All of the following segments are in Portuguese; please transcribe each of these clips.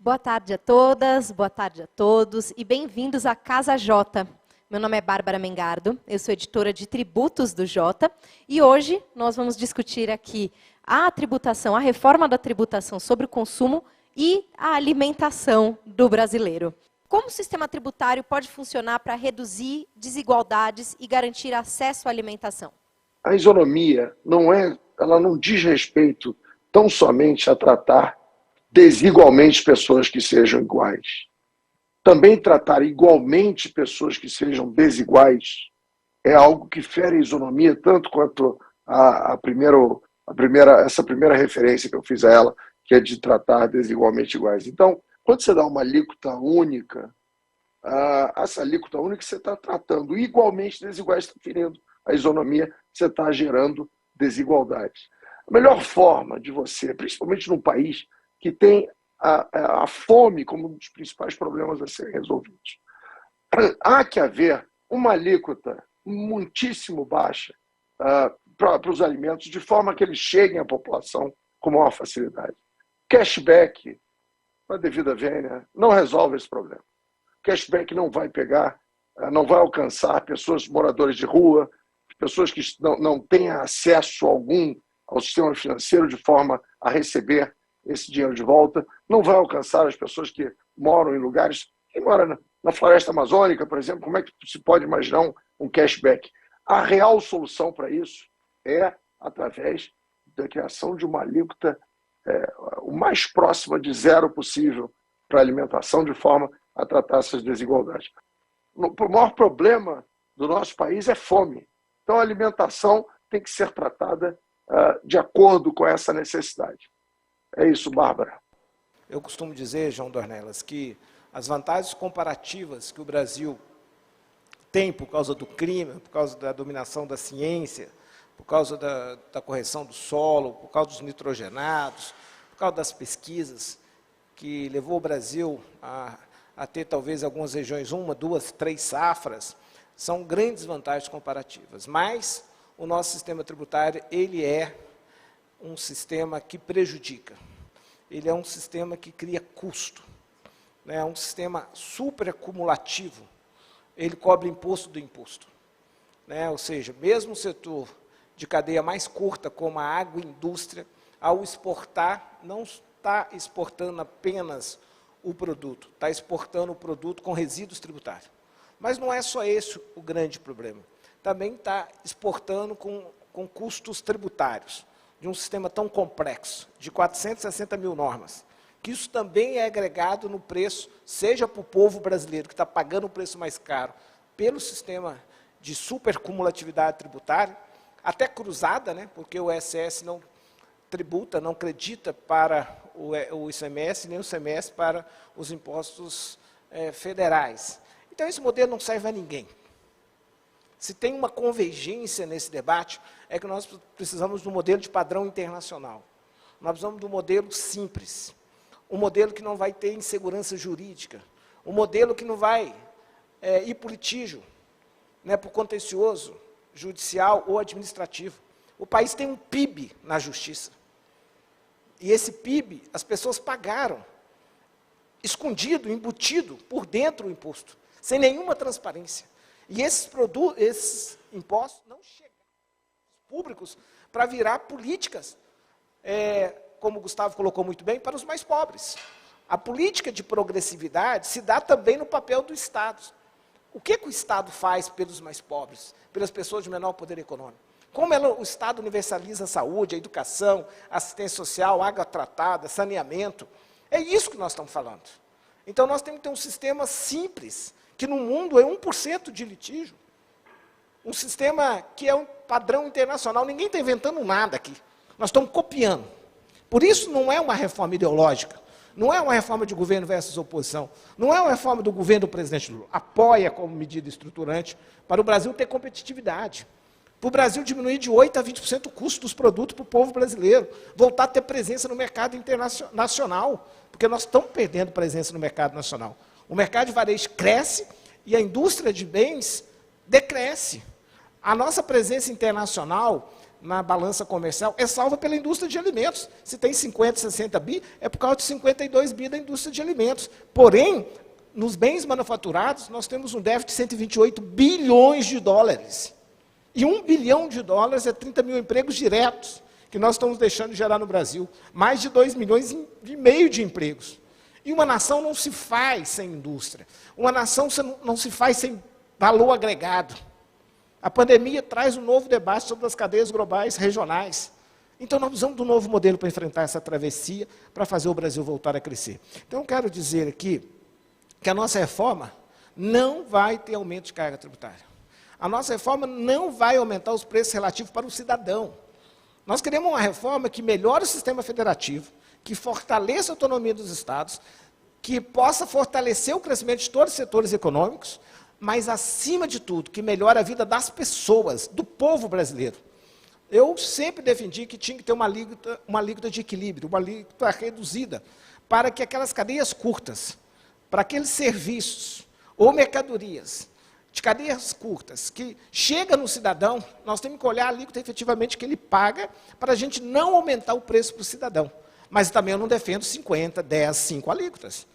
Boa tarde a todas, boa tarde a todos e bem-vindos à Casa J. Meu nome é Bárbara Mengardo, eu sou editora de tributos do J e hoje nós vamos discutir aqui a tributação, a reforma da tributação sobre o consumo e a alimentação do brasileiro. Como o sistema tributário pode funcionar para reduzir desigualdades e garantir acesso à alimentação? A isonomia ela não diz respeito tão somente a tratar desigualmente pessoas que sejam iguais. Também tratar igualmente pessoas que sejam desiguais é algo que fere a isonomia tanto quanto essa primeira referência que eu fiz a ela, que é de tratar desigualmente iguais. Então, quando você dá uma alíquota única, essa alíquota única você está tratando igualmente desiguais, está ferindo a isonomia, você está gerando desigualdades. A melhor forma de você, principalmente num país que tem a fome como um dos principais problemas a serem resolvidos, há que haver uma alíquota muitíssimo baixa para os alimentos, de forma que eles cheguem à população com maior facilidade. Cashback, a devida vênia, não resolve esse problema. Cashback não vai pegar, não vai alcançar pessoas moradoras de rua, pessoas que não têm acesso algum ao sistema financeiro de forma a receber esse dinheiro de volta, não vai alcançar as pessoas que moram em lugares, quem mora na floresta amazônica, por exemplo, como é que se pode imaginar um cashback? A real solução para isso é através da criação de uma alíquota o mais próxima de zero possível para a alimentação, de forma a tratar essas desigualdades. O maior problema do nosso país é fome. Então, a alimentação tem que ser tratada de acordo com essa necessidade. É isso, Bárbara. Eu costumo dizer, João Dornelas, que as vantagens comparativas que o Brasil tem por causa do clima, por causa da dominação da ciência, por causa da correção do solo, por causa dos nitrogenados, por causa das pesquisas, que levou o Brasil a ter talvez algumas regiões, 1, 2, 3 safras, são grandes vantagens comparativas. Mas o nosso sistema tributário, ele é um sistema que prejudica. Ele é um sistema que cria custo. É um sistema superacumulativo. Ele cobra imposto do imposto. Ou seja, mesmo o setor de cadeia mais curta, como a agroindústria, ao exportar, não está exportando apenas o produto, está exportando o produto com resíduos tributários. Mas não é só esse o grande problema. Também está exportando com custos tributários, de um sistema tão complexo, de 460 mil normas, que isso também é agregado no preço, seja para o povo brasileiro, que está pagando o preço mais caro, pelo sistema de supercumulatividade tributária, até cruzada, porque o ISS não tributa, não credita para o ICMS, nem o ICMS para os impostos federais. Então, esse modelo não serve a ninguém. Se tem uma convergência nesse debate, é que nós precisamos de um modelo de padrão internacional. Nós precisamos de um modelo simples, um modelo que não vai ter insegurança jurídica, um modelo que não vai ir para o litígio, para o contencioso, judicial ou administrativo. O país tem um PIB na justiça. E esse PIB, as pessoas pagaram, escondido, embutido, por dentro o imposto, sem nenhuma transparência. E esses impostos não chegam públicos para virar políticas, como o Gustavo colocou muito bem, para os mais pobres. A política de progressividade se dá também no papel do Estado. O que o Estado faz pelos mais pobres, pelas pessoas de menor poder econômico? Como o Estado universaliza a saúde, a educação, a assistência social, água tratada, saneamento? É isso que nós estamos falando. Então, nós temos que ter um sistema simples, que no mundo é 1% de litígio. Um sistema que é um padrão internacional. Ninguém está inventando nada aqui. Nós estamos copiando. Por isso, não é uma reforma ideológica. Não é uma reforma de governo versus oposição. Não é uma reforma do governo do presidente Lula. Apoia como medida estruturante para o Brasil ter competitividade. Para o Brasil diminuir de 8% a 20% o custo dos produtos para o povo brasileiro. Voltar a ter presença no mercado internacional. Porque nós estamos perdendo presença no mercado nacional. O mercado de varejo cresce e a indústria de bens decresce. A nossa presença internacional na balança comercial é salva pela indústria de alimentos. Se tem 50, 60 bi, é por causa de 52 bi da indústria de alimentos. Porém, nos bens manufaturados, nós temos um déficit de 128 bilhões de dólares. E 1 bilhão de dólares é 30 mil empregos diretos que nós estamos deixando de gerar no Brasil. Mais de 2 milhões e meio de empregos. E uma nação não se faz sem indústria. Uma nação não se faz sem valor agregado. A pandemia traz um novo debate sobre as cadeias globais regionais. Então, nós precisamos de um novo modelo para enfrentar essa travessia, para fazer o Brasil voltar a crescer. Então, eu quero dizer aqui que a nossa reforma não vai ter aumento de carga tributária. A nossa reforma não vai aumentar os preços relativos para o cidadão. Nós queremos uma reforma que melhore o sistema federativo, que fortaleça a autonomia dos estados, que possa fortalecer o crescimento de todos os setores econômicos, mas, acima de tudo, que melhore a vida das pessoas, do povo brasileiro. Eu sempre defendi que tinha que ter uma alíquota de equilíbrio, uma alíquota reduzida, para que aquelas cadeias curtas, para aqueles serviços ou mercadorias de cadeias curtas que chega no cidadão, nós temos que olhar a alíquota efetivamente que ele paga para a gente não aumentar o preço para o cidadão. Mas também eu não defendo 50, 10, 5 alíquotas.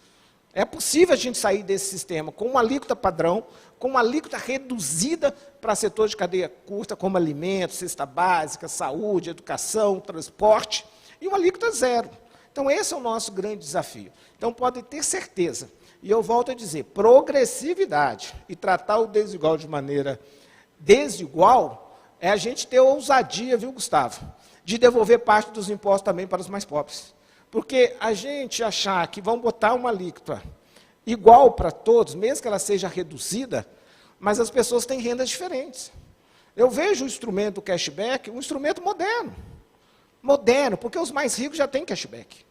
É possível a gente sair desse sistema com uma alíquota padrão, com uma alíquota reduzida para setores de cadeia curta, como alimentos, cesta básica, saúde, educação, transporte, e uma alíquota zero. Então, esse é o nosso grande desafio. Então, podem ter certeza, e eu volto a dizer, progressividade e tratar o desigual de maneira desigual é a gente ter ousadia, viu, Gustavo, de devolver parte dos impostos também para os mais pobres. Porque a gente achar que vão botar uma alíquota igual para todos, mesmo que ela seja reduzida, mas as pessoas têm rendas diferentes. Eu vejo o instrumento do cashback um instrumento moderno. Moderno, porque os mais ricos já têm cashback.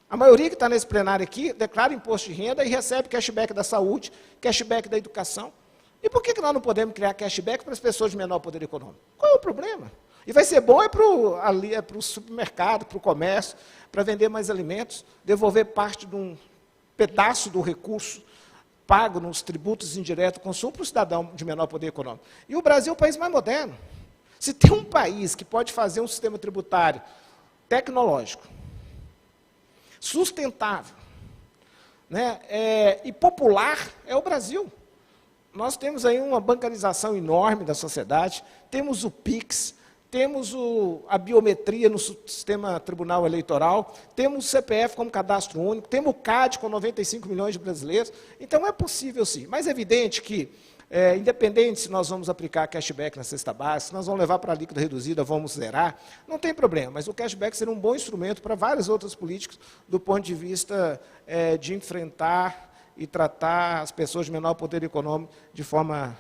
A maioria que está nesse plenário aqui declara imposto de renda e recebe cashback da saúde, cashback da educação. E por que nós não podemos criar cashback para as pessoas de menor poder econômico? Qual é o problema? E vai ser bom para o supermercado, para o comércio, para vender mais alimentos, devolver parte de um pedaço do recurso pago nos tributos indiretos, consumo para o cidadão de menor poder econômico. E o Brasil é o país mais moderno. Se tem um país que pode fazer um sistema tributário tecnológico, sustentável, né, e popular, é o Brasil. Nós temos aí uma bancarização enorme da sociedade, temos o PIX, temos a biometria no sistema tribunal eleitoral, temos o CPF como cadastro único, temos o CAD com 95 milhões de brasileiros. Então, é possível sim. Mas é evidente que, independente se nós vamos aplicar cashback na cesta básica, se nós vamos levar para a alíquota reduzida, vamos zerar, não tem problema. Mas o cashback seria um bom instrumento para várias outras políticas do ponto de vista de enfrentar e tratar as pessoas de menor poder econômico de forma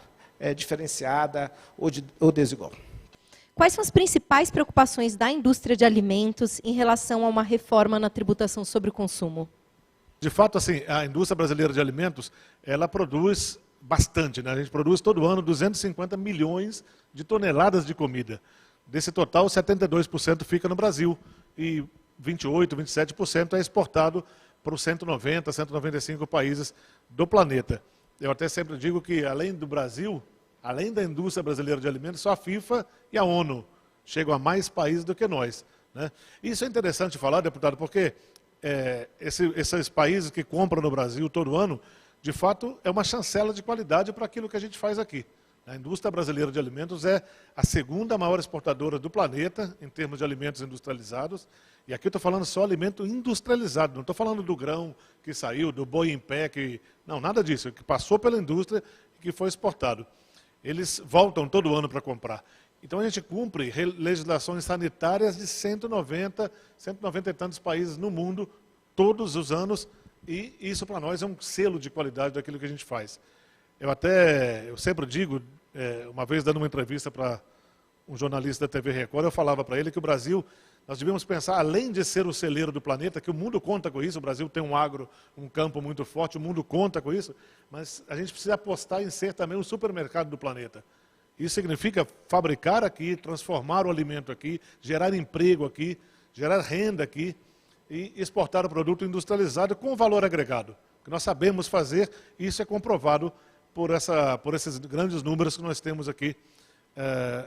diferenciada ou desigual. Quais são as principais preocupações da indústria de alimentos em relação a uma reforma na tributação sobre o consumo? De fato, assim, a indústria brasileira de alimentos, ela produz bastante, né? A gente produz todo ano 250 milhões de toneladas de comida. Desse total, 72% fica no Brasil e 28%, 27% é exportado para os 190, 195 países do planeta. Eu até sempre digo que, além do Brasil, além da indústria brasileira de alimentos, só a FIFA e a ONU chegam a mais países do que nós, né? Isso é interessante falar, deputado, porque esses países que compram no Brasil todo ano, de fato, é uma chancela de qualidade para aquilo que a gente faz aqui. A indústria brasileira de alimentos é a segunda maior exportadora do planeta, em termos de alimentos industrializados. E aqui eu estou falando só alimento industrializado, não estou falando do grão que saiu, do boi em pé, não, nada disso, que passou pela indústria e que foi exportado. Eles voltam todo ano para comprar. Então a gente cumpre legislações sanitárias de 190 e tantos países no mundo, todos os anos, e isso para nós é um selo de qualidade daquilo que a gente faz. Eu sempre digo, uma vez dando uma entrevista para um jornalista da TV Record, eu falava para ele que o Brasil, nós devíamos pensar, além de ser o celeiro do planeta, que o mundo conta com isso, o Brasil tem um campo muito forte, o mundo conta com isso, mas a gente precisa apostar em ser também o supermercado do planeta. Isso significa fabricar aqui, transformar o alimento aqui, gerar emprego aqui, gerar renda aqui e exportar o produto industrializado com valor agregado. O que nós sabemos fazer, isso é comprovado por esses grandes números que nós temos aqui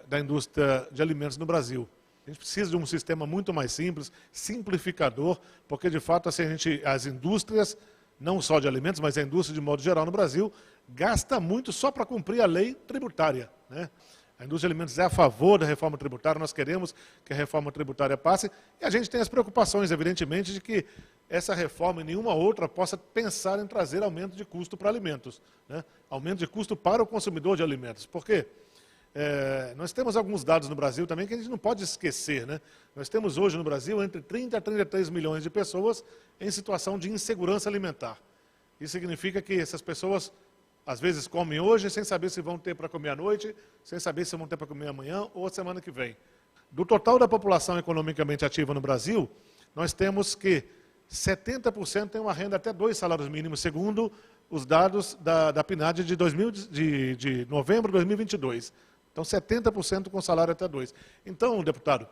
da indústria de alimentos no Brasil. A gente precisa de um sistema muito mais simples, simplificador, porque, de fato, assim, as indústrias, não só de alimentos, mas a indústria de modo geral no Brasil, gasta muito só para cumprir a lei tributária, né? A indústria de alimentos é a favor da reforma tributária, nós queremos que a reforma tributária passe, e a gente tem as preocupações, evidentemente, de que essa reforma e nenhuma outra possa pensar em trazer aumento de custo para alimentos, né? Aumento de custo para o consumidor de alimentos. Por quê? Nós temos alguns dados no Brasil também que a gente não pode esquecer, né? Nós temos hoje no Brasil entre 30 a 33 milhões de pessoas em situação de insegurança alimentar. Isso significa que essas pessoas, às vezes, comem hoje sem saber se vão ter para comer à noite, sem saber se vão ter para comer amanhã ou semana que vem. Do total da população economicamente ativa no Brasil, nós temos que 70% tem uma renda até 2 salários mínimos, segundo os dados da PNAD de novembro de 2022. Então, 70% com salário até 2. Então, deputado,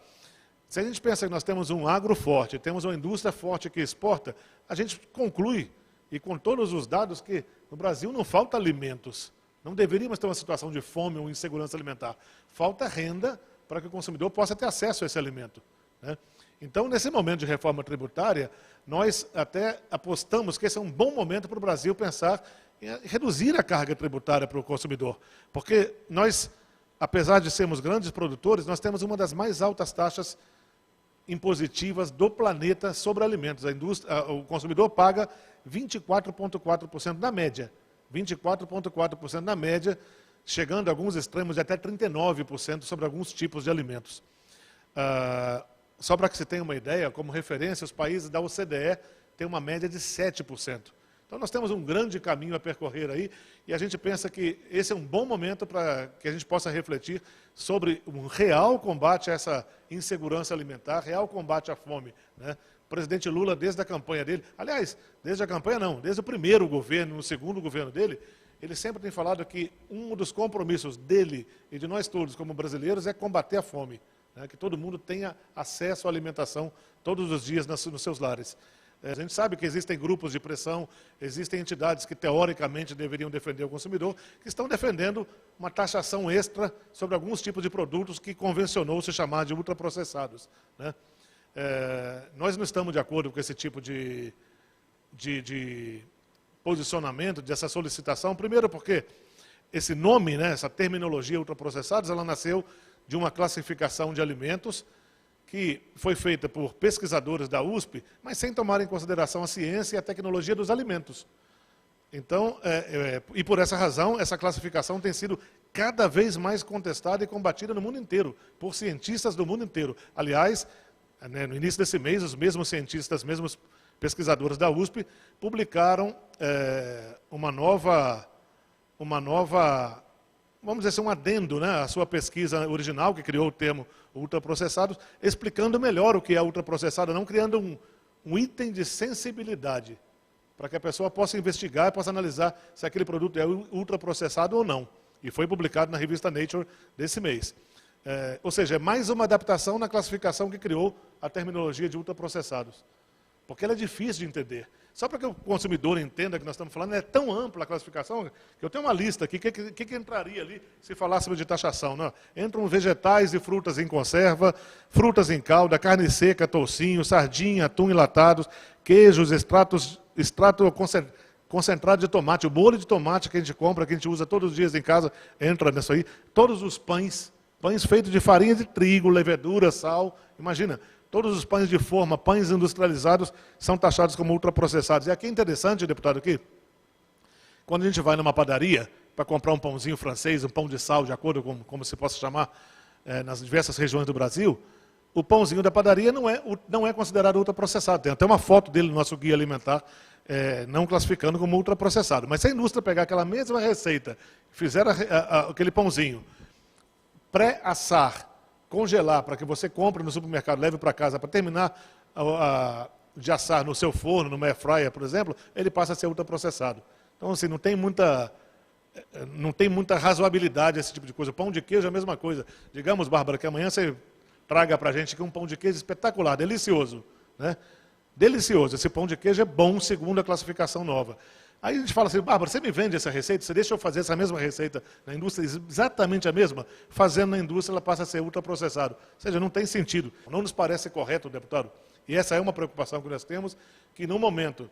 se a gente pensa que nós temos um agro forte, temos uma indústria forte que exporta, a gente conclui, e com todos os dados, que no Brasil não falta alimentos. Não deveríamos ter uma situação de fome ou insegurança alimentar. Falta renda para que o consumidor possa ter acesso a esse alimento, né? Então, nesse momento de reforma tributária, nós até apostamos que esse é um bom momento para o Brasil pensar em reduzir a carga tributária para o consumidor. Porque nós, apesar de sermos grandes produtores, nós temos uma das mais altas taxas impositivas do planeta sobre alimentos. O consumidor paga 24,4% na média. 24,4% na média, chegando a alguns extremos de até 39% sobre alguns tipos de alimentos. Só para que se tenha uma ideia, como referência, os países da OCDE têm uma média de 7%. Então, nós temos um grande caminho a percorrer aí, e a gente pensa que esse é um bom momento para que a gente possa refletir sobre um real combate a essa insegurança alimentar, real combate à fome, né? O presidente Lula, desde a campanha dele, aliás, desde a campanha não, desde o primeiro governo, no segundo governo dele, ele sempre tem falado que um dos compromissos dele e de nós todos como brasileiros é combater a fome, né? Que todo mundo tenha acesso à alimentação todos os dias nos seus lares. A gente sabe que existem grupos de pressão, existem entidades que teoricamente deveriam defender o consumidor, que estão defendendo uma taxação extra sobre alguns tipos de produtos que convencionou-se chamar de ultraprocessados, né? Nós não estamos de acordo com esse tipo de posicionamento, dessa solicitação, primeiro porque esse nome, né, essa terminologia ultraprocessados, ela nasceu de uma classificação de alimentos que foi feita por pesquisadores da USP, mas sem tomar em consideração a ciência e a tecnologia dos alimentos. Então, e por essa razão, essa classificação tem sido cada vez mais contestada e combatida no mundo inteiro, por cientistas do mundo inteiro. Aliás, né, no início desse mês, os mesmos cientistas, os mesmos pesquisadores da USP, publicaram uma nova, vamos dizer assim, um adendo, né, à sua pesquisa original, que criou o termo ultraprocessados, explicando melhor o que é ultraprocessado, não criando um item de sensibilidade, para que a pessoa possa investigar, possa analisar se aquele produto é ultraprocessado ou não. E foi publicado na revista Nature desse mês. Ou seja, é mais uma adaptação na classificação que criou a terminologia de ultraprocessados. Porque ela é difícil de entender. Só para que o consumidor entenda que nós estamos falando, é tão ampla a classificação, que eu tenho uma lista aqui, que entraria ali se falássemos de taxação, né? Entram vegetais e frutas em conserva, frutas em calda, carne seca, toucinho, sardinha, atum enlatados, queijos, extrato concentrado de tomate, o molho de tomate que a gente compra, que a gente usa todos os dias em casa, entra nisso aí, todos os pães feitos de farinha de trigo, levedura, sal, imagina, todos os pães de forma, pães industrializados, são taxados como ultraprocessados. E aqui é interessante, deputado, que quando a gente vai numa padaria para comprar um pãozinho francês, um pão de sal, de acordo com como se possa chamar nas diversas regiões do Brasil, o pãozinho da padaria não é considerado ultraprocessado. Tem até uma foto dele no nosso guia alimentar, não classificando como ultraprocessado. Mas se a indústria pegar aquela mesma receita, fizer aquele pãozinho, pré-assar, congelar, para que você compre no supermercado, leve para casa, para terminar de assar no seu forno, no air fryer, por exemplo, ele passa a ser ultraprocessado. Então, assim, não tem muita razoabilidade esse tipo de coisa. O pão de queijo é a mesma coisa. Digamos, Bárbara, que amanhã você traga para a gente aqui um pão de queijo espetacular, delicioso, né? Delicioso. Esse pão de queijo é bom segundo a classificação nova. Aí a gente fala assim, Bárbara, você me vende essa receita? Você deixa eu fazer essa mesma receita na indústria, exatamente a mesma? Fazendo na indústria, ela passa a ser ultraprocessada. Ou seja, não tem sentido. Não nos parece correto, deputado. E essa é uma preocupação que nós temos, que no momento,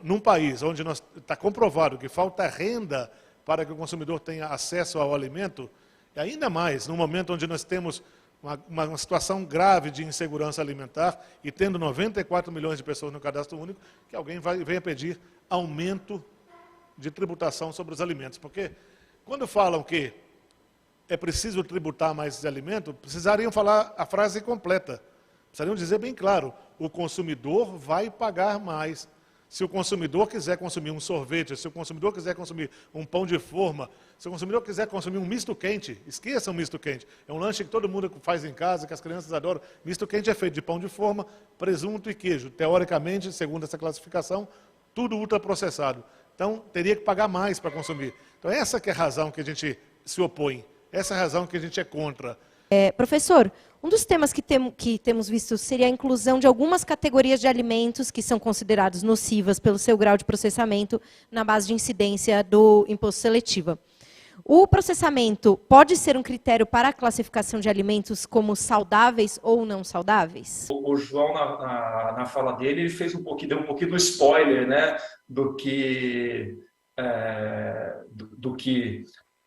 num país onde está comprovado que falta renda para que o consumidor tenha acesso ao alimento, e ainda mais no momento onde nós temos uma situação grave de insegurança alimentar e tendo 94 milhões de pessoas no cadastro único, que alguém venha pedir aumento de tributação sobre os alimentos. Porque quando falam que é preciso tributar mais esse alimento, precisariam falar a frase completa. Precisariam dizer bem claro, o consumidor vai pagar mais. Se o consumidor quiser consumir um sorvete, se o consumidor quiser consumir um pão de forma, se o consumidor quiser consumir um misto quente, esqueça o misto quente. É um lanche que todo mundo faz em casa, que as crianças adoram. Misto quente é feito de pão de forma, presunto e queijo. Teoricamente, segundo essa classificação, tudo ultraprocessado. Então, teria que pagar mais para consumir. Então, essa que é a razão que a gente se opõe. Essa é a razão que a gente é contra. Professor, um dos temas que temos visto seria a inclusão de algumas categorias de alimentos que são considerados nocivas pelo seu grau de processamento na base de incidência do imposto seletivo. O processamento pode ser um critério para a classificação de alimentos como saudáveis ou não saudáveis? O João, na fala dele, ele fez deu um pouquinho do spoiler, né, do que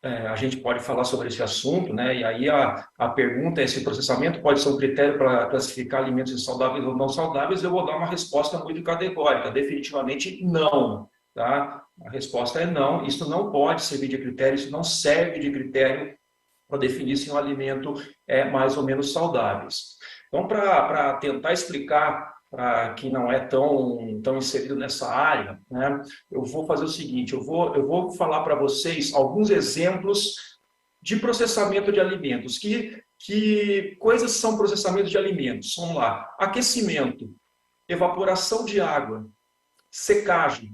a gente pode falar sobre esse assunto, né? E aí a pergunta é se o processamento pode ser um critério para classificar alimentos saudáveis ou não saudáveis. Eu vou dar uma resposta muito categórica, definitivamente não, tá? A resposta é não, isso não pode servir de critério, isso não serve de critério para definir se um alimento é mais ou menos saudáveis. Então, para tentar explicar para quem não é tão inserido nessa área, né, eu vou fazer o seguinte, eu vou falar para vocês alguns exemplos de processamento de alimentos. Que coisas são processamento de alimentos? Vamos lá. Aquecimento, evaporação de água, secagem,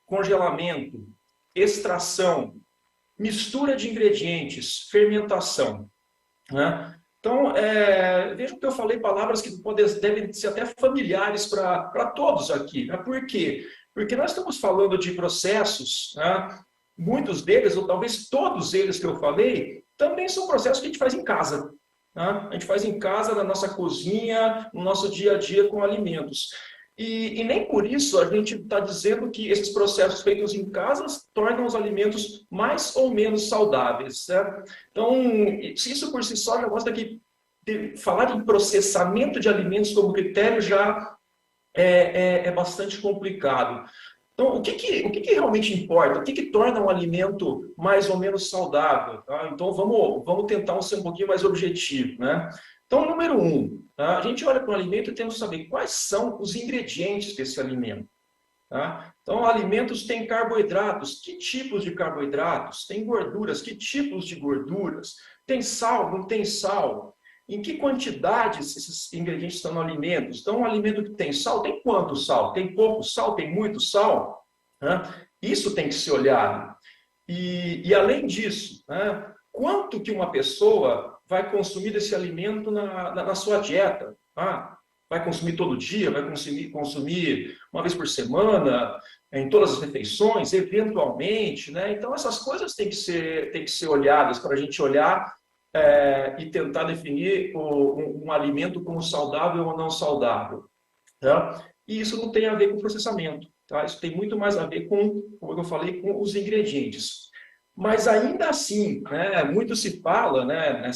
congelamento, extração, mistura de ingredientes, fermentação, né? Então, vejam que eu falei palavras que devem ser até familiares para todos aqui. Né? Por quê? Porque nós estamos falando de processos, né? Muitos deles, ou talvez todos eles que eu falei, também são processos que a gente faz em casa. Né? A gente faz em casa, na nossa cozinha, no nosso dia a dia com alimentos. E nem por isso a gente está dizendo que esses processos feitos em casa tornam os alimentos mais ou menos saudáveis. Certo? Então, se isso por si só já mostra que falar em processamento de alimentos como critério já é bastante complicado. Então, o que realmente importa? O que torna um alimento mais ou menos saudável? Tá? Então, vamos tentar ser um pouquinho mais objetivo, né? Então, número 1, tá? A gente olha para o alimento e temos que saber quais são os ingredientes desse alimento. Tá? Então, alimentos têm carboidratos. Que tipos de carboidratos? Tem gorduras. Que tipos de gorduras? Tem sal? Não tem sal? Em que quantidades esses ingredientes estão no alimento? Então, um alimento que tem sal, tem quanto sal? Tem pouco sal? Tem muito sal? Né? Isso tem que ser olhado. E além disso, né, quanto que uma pessoa vai consumir desse alimento na sua dieta? Tá? Vai consumir todo dia? Vai consumir uma vez por semana? Em todas as refeições? Eventualmente? Né? Então, essas coisas têm que ser olhadas para a gente olhar e tentar definir um alimento como saudável ou não saudável. Tá? E isso não tem a ver com processamento. Tá? Isso tem muito mais a ver com, como eu falei, com os ingredientes. Mas ainda assim, né, muito se fala, né,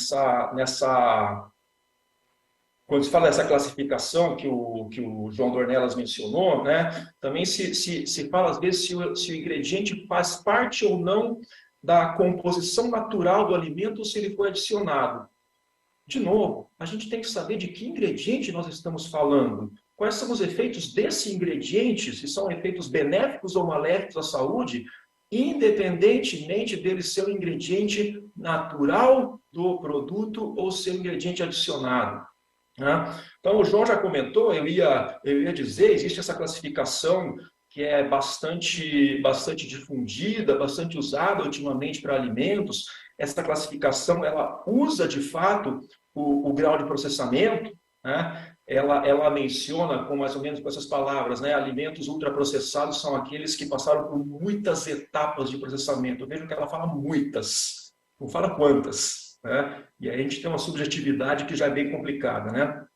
quando se fala dessa classificação que o João Dornelas mencionou, né, também se fala às vezes se o ingrediente faz parte ou não da composição natural do alimento ou se ele foi adicionado. De novo, a gente tem que saber de que ingrediente nós estamos falando. Quais são os efeitos desse ingrediente, se são efeitos benéficos ou maléficos à saúde, independentemente dele ser um ingrediente natural do produto ou ser um ingrediente adicionado. Né? Então, o João já comentou, eu ia dizer, existe essa classificação que é bastante difundida, bastante usada ultimamente para alimentos. Essa classificação, ela usa, de fato, o grau de processamento, né? ela menciona com mais ou menos com essas palavras, né? Alimentos ultraprocessados são aqueles que passaram por muitas etapas de processamento. Vejam que ela fala muitas, não fala quantas, né? E aí a gente tem uma subjetividade que já é bem complicada, né?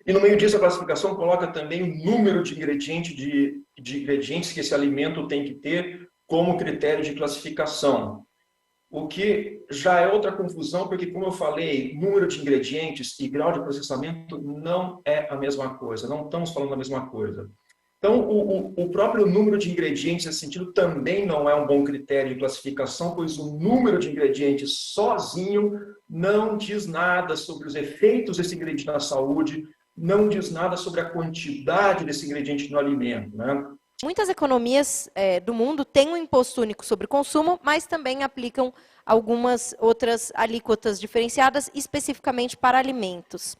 E no meio disso a classificação coloca também o número de ingredientes que esse alimento tem que ter como critério de classificação. O que já é outra confusão, porque, como eu falei, número de ingredientes e grau de processamento não é a mesma coisa, não estamos falando da mesma coisa. Então, o próprio número de ingredientes, nesse sentido, também não é um bom critério de classificação, pois o número de ingredientes sozinho não diz nada sobre os efeitos desse ingrediente na saúde, não diz nada sobre a quantidade desse ingrediente no alimento, né? Muitas economias do mundo têm um imposto único sobre o consumo, mas também aplicam algumas outras alíquotas diferenciadas especificamente para alimentos.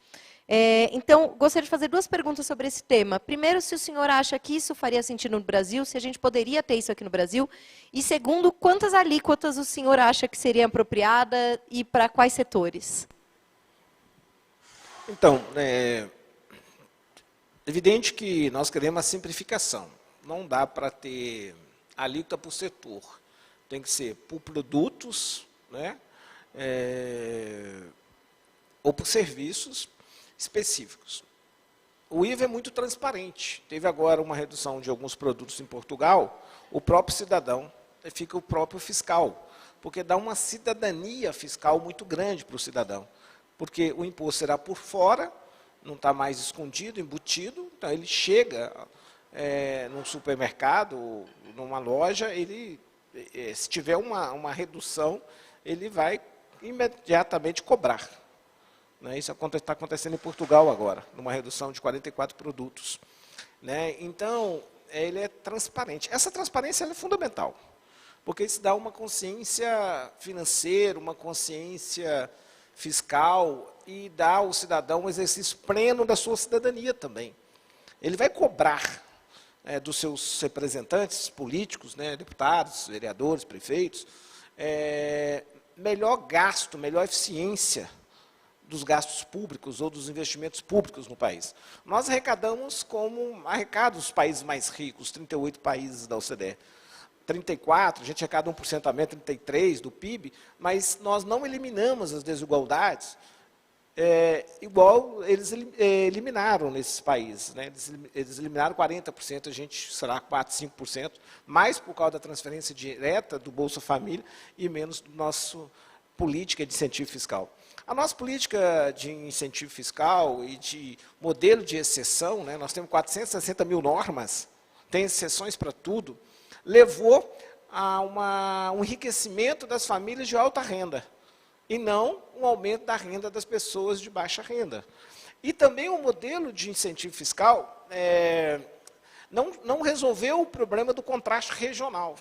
Então, gostaria de fazer duas perguntas sobre esse tema. Primeiro, se o senhor acha que isso faria sentido no Brasil, se a gente poderia ter isso aqui no Brasil. E segundo, quantas alíquotas o senhor acha que seria apropriada e para quais setores? Então, é evidente que nós queremos a simplificação. Não dá para ter alíquota por setor. Tem que ser por produtos, né? Ou por serviços específicos. O IVA é muito transparente. Teve agora uma redução de alguns produtos em Portugal, o próprio cidadão fica o próprio fiscal, porque dá uma cidadania fiscal muito grande para o cidadão. Porque o imposto será por fora, não está mais escondido, embutido, então ele chega num supermercado, numa loja, ele, se tiver uma redução, ele vai imediatamente cobrar. Né? Isso está acontecendo em Portugal agora, numa redução de 44 produtos. Né? Então, ele é transparente. Essa transparência ela é fundamental, porque isso dá uma consciência financeira, uma consciência fiscal e dá ao cidadão um exercício pleno da sua cidadania também. Ele vai cobrar dos seus representantes políticos, né, deputados, vereadores, prefeitos, melhor gasto, melhor eficiência dos gastos públicos ou dos investimentos públicos no país. Nós arrecadamos como arrecada os países mais ricos, 38 países da OCDE. 34, a gente arrecada 1% a menos, 33% do PIB, mas nós não eliminamos as desigualdades igual eles eliminaram nesses países. Né? Eles eliminaram 40%, a gente será 4%, 5%, mais por causa da transferência direta do Bolsa Família e menos da nossa política de incentivo fiscal. A nossa política de incentivo fiscal e de modelo de exceção, né, nós temos 460 mil normas, tem exceções para tudo, levou a um enriquecimento das famílias de alta renda, e não um aumento da renda das pessoas de baixa renda. E também o modelo de incentivo fiscal não resolveu o problema do contraste regional.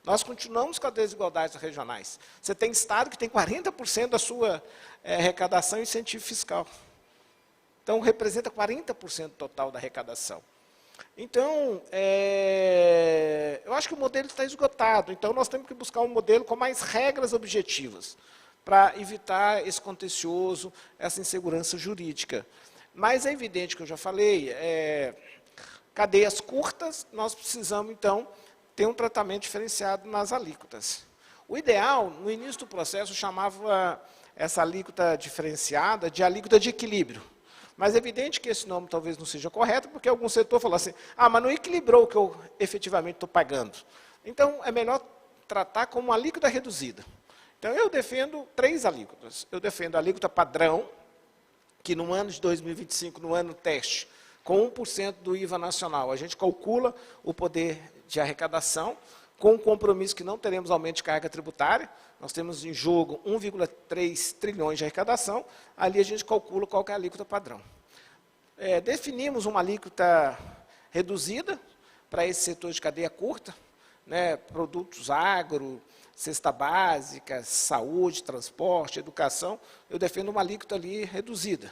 Nós continuamos com as desigualdades regionais. Você tem estado que tem 40% da sua arrecadação em incentivo fiscal. Então, representa 40% total da arrecadação. Então, eu acho que o modelo está esgotado. Então, nós temos que buscar um modelo com mais regras objetivas, para evitar esse contencioso, essa insegurança jurídica. Mas é evidente que eu já falei, cadeias curtas, nós precisamos, então, ter um tratamento diferenciado nas alíquotas. O ideal, no início do processo, chamava essa alíquota diferenciada de alíquota de equilíbrio. Mas é evidente que esse nome talvez não seja correto, porque algum setor falou assim, mas não equilibrou o que eu efetivamente estou pagando. Então, é melhor tratar como uma alíquota reduzida. Então, eu defendo 3 alíquotas. Eu defendo a alíquota padrão, que no ano de 2025, no ano teste, com 1% do IVA nacional, a gente calcula o poder de arrecadação, com o compromisso que não teremos aumento de carga tributária. Nós temos em jogo 1,3 trilhões de arrecadação, ali a gente calcula qual que é a alíquota padrão. Definimos uma alíquota reduzida para esse setor de cadeia curta, né, produtos agro, cesta básica, saúde, transporte, educação, eu defendo uma alíquota ali reduzida.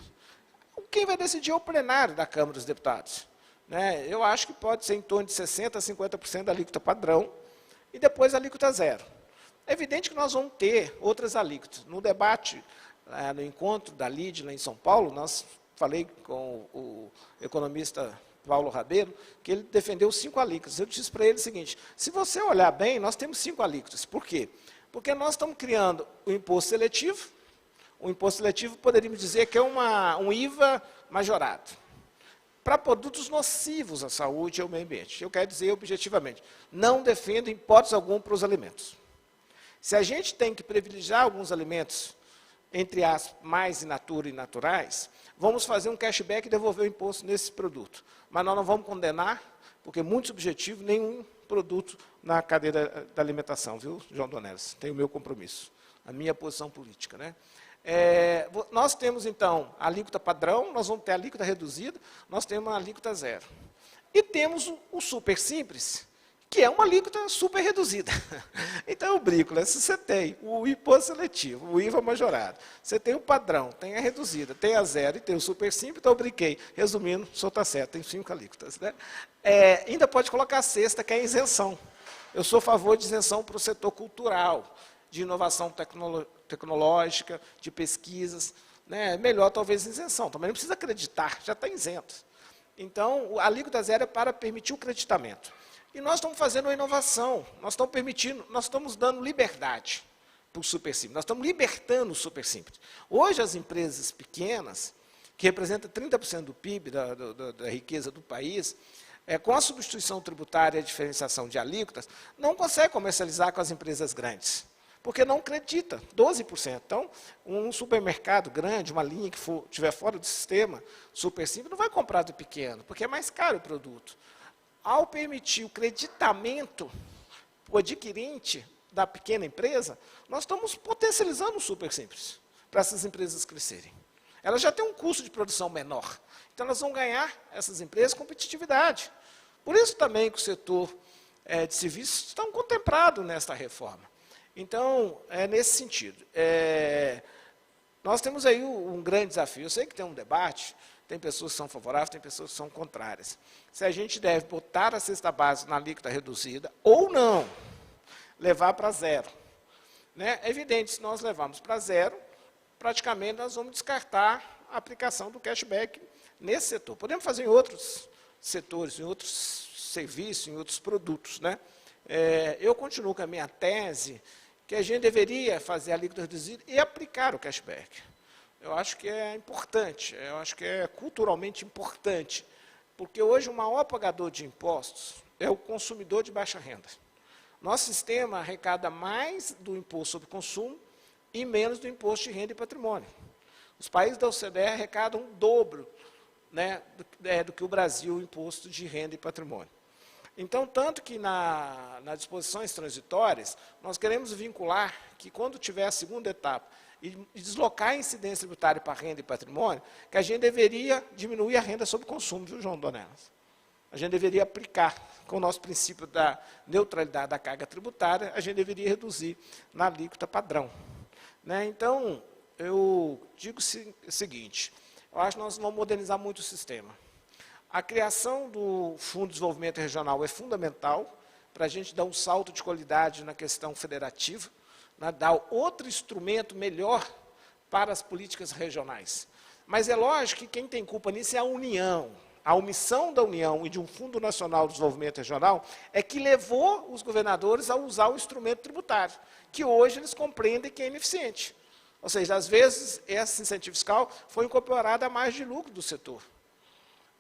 Quem vai decidir é o plenário da Câmara dos Deputados. Né? Eu acho que pode ser em torno de 60% a 50% da alíquota padrão e depois a alíquota zero. É evidente que nós vamos ter outras alíquotas. No debate, no encontro da LID, lá em São Paulo, nós falei com o economista Paulo Rabelo, que ele defendeu 5 alíquotas. Eu disse para ele o seguinte, se você olhar bem, nós temos 5 alíquotas. Por quê? Porque nós estamos criando o imposto seletivo. O imposto seletivo poderíamos dizer que é um IVA majorado para produtos nocivos à saúde e ao meio ambiente. Eu quero dizer objetivamente, não defendo, em hipótese alguma, para os alimentos. Se a gente tem que privilegiar alguns alimentos, entre as mais in natura e naturais, vamos fazer um cashback e devolver o imposto nesse produto. Mas nós não vamos condenar, porque é muito subjetivo, nenhum produto na cadeia da alimentação, viu, João Dornelles? Tem o meu compromisso, a minha posição política, né? Nós temos, então, a alíquota padrão, nós vamos ter a alíquota reduzida, nós temos uma alíquota zero. E temos o super simples, que é uma alíquota super reduzida. Então, eu brinco, né? Se você tem o imposto seletivo, o IVA majorado, você tem o padrão, tem a reduzida, tem a zero e tem o super simples, então eu brinquei. Resumindo, o senhor está certo, tem 5 alíquotas. Né? Ainda pode colocar a sexta, que é a isenção. Eu sou a favor de isenção para o setor cultural, de inovação tecnológica, de pesquisas. Né? Melhor, talvez, isenção. Também não precisa acreditar, já está isento. Então, a alíquota zero é para permitir o creditamento. E nós estamos fazendo uma inovação, nós estamos permitindo, nós estamos dando liberdade para o super simples, nós estamos libertando o super simples. Hoje, as empresas pequenas, que representam 30% do PIB, da riqueza do país, com a substituição tributária e a diferenciação de alíquotas, não conseguem comercializar com as empresas grandes, porque não acredita, 12%. Então, um supermercado grande, uma linha que estiver fora do sistema super simples, não vai comprar do pequeno, porque é mais caro o produto. Ao permitir o creditamento o adquirente da pequena empresa, nós estamos potencializando o super simples para essas empresas crescerem. Elas já têm um custo de produção menor. Então, elas vão ganhar, essas empresas, competitividade. Por isso também que o setor de serviços está contemplado nesta reforma. Então, é nesse sentido. Nós temos aí um grande desafio. Eu sei que tem um debate, tem pessoas que são favoráveis, tem pessoas que são contrárias. Se a gente deve botar a cesta básica na alíquota reduzida ou não, levar para zero. Né? É evidente, se nós levarmos para zero, praticamente nós vamos descartar a aplicação do cashback nesse setor. Podemos fazer em outros setores, em outros serviços, em outros produtos. Né? Eu continuo com a minha tese que a gente deveria fazer a alíquota reduzida e aplicar o cashback. Eu acho que é importante, eu acho que é culturalmente importante, porque hoje o maior pagador de impostos é o consumidor de baixa renda. Nosso sistema arrecada mais do imposto sobre consumo e menos do imposto de renda e patrimônio. Os países da OCDE arrecadam o dobro, né, do que o Brasil, o imposto de renda e patrimônio. Então, tanto que nas disposições transitórias, nós queremos vincular que, quando tiver a segunda etapa, e deslocar a incidência tributária para renda e patrimônio, que a gente deveria diminuir a renda sobre consumo, viu, João Dornelles? A gente deveria aplicar, com o nosso princípio da neutralidade da carga tributária, a gente deveria reduzir na alíquota padrão. Né? Então, eu digo o seguinte, eu acho que nós vamos modernizar muito o sistema. A criação do Fundo de Desenvolvimento Regional é fundamental para a gente dar um salto de qualidade na questão federativa, né, dar outro instrumento melhor para as políticas regionais. Mas é lógico que quem tem culpa nisso é a União. A omissão da União e de um Fundo Nacional de Desenvolvimento Regional é que levou os governadores a usar o instrumento tributário, que hoje eles compreendem que é ineficiente. Ou seja, às vezes, esse incentivo fiscal foi incorporado à margem de lucro do setor.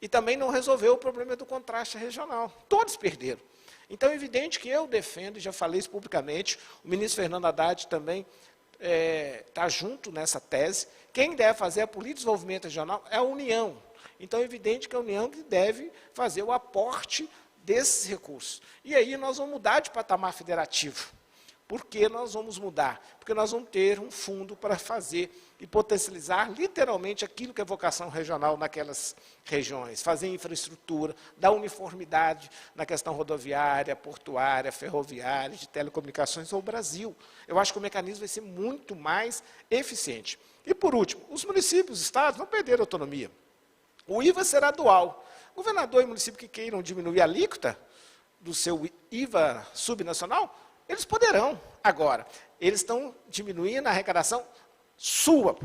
E também não resolveu o problema do contraste regional. Todos perderam. Então, é evidente que eu defendo, e já falei isso publicamente, o ministro Fernando Haddad também está junto nessa tese, quem deve fazer a política de desenvolvimento regional é a União. Então, é evidente que a União que deve fazer o aporte desses recursos. E aí nós vamos mudar de patamar federativo. Por que nós vamos mudar? Porque nós vamos ter um fundo para fazer e potencializar literalmente aquilo que é vocação regional naquelas regiões, fazer infraestrutura, dar uniformidade na questão rodoviária, portuária, ferroviária, de telecomunicações ao Brasil. Eu acho que o mecanismo vai ser muito mais eficiente. E, por último, os municípios, os estados não perderam autonomia. O IVA será dual. Governador e município que queiram diminuir a alíquota do seu IVA subnacional, eles poderão. Agora, eles estão diminuindo a arrecadação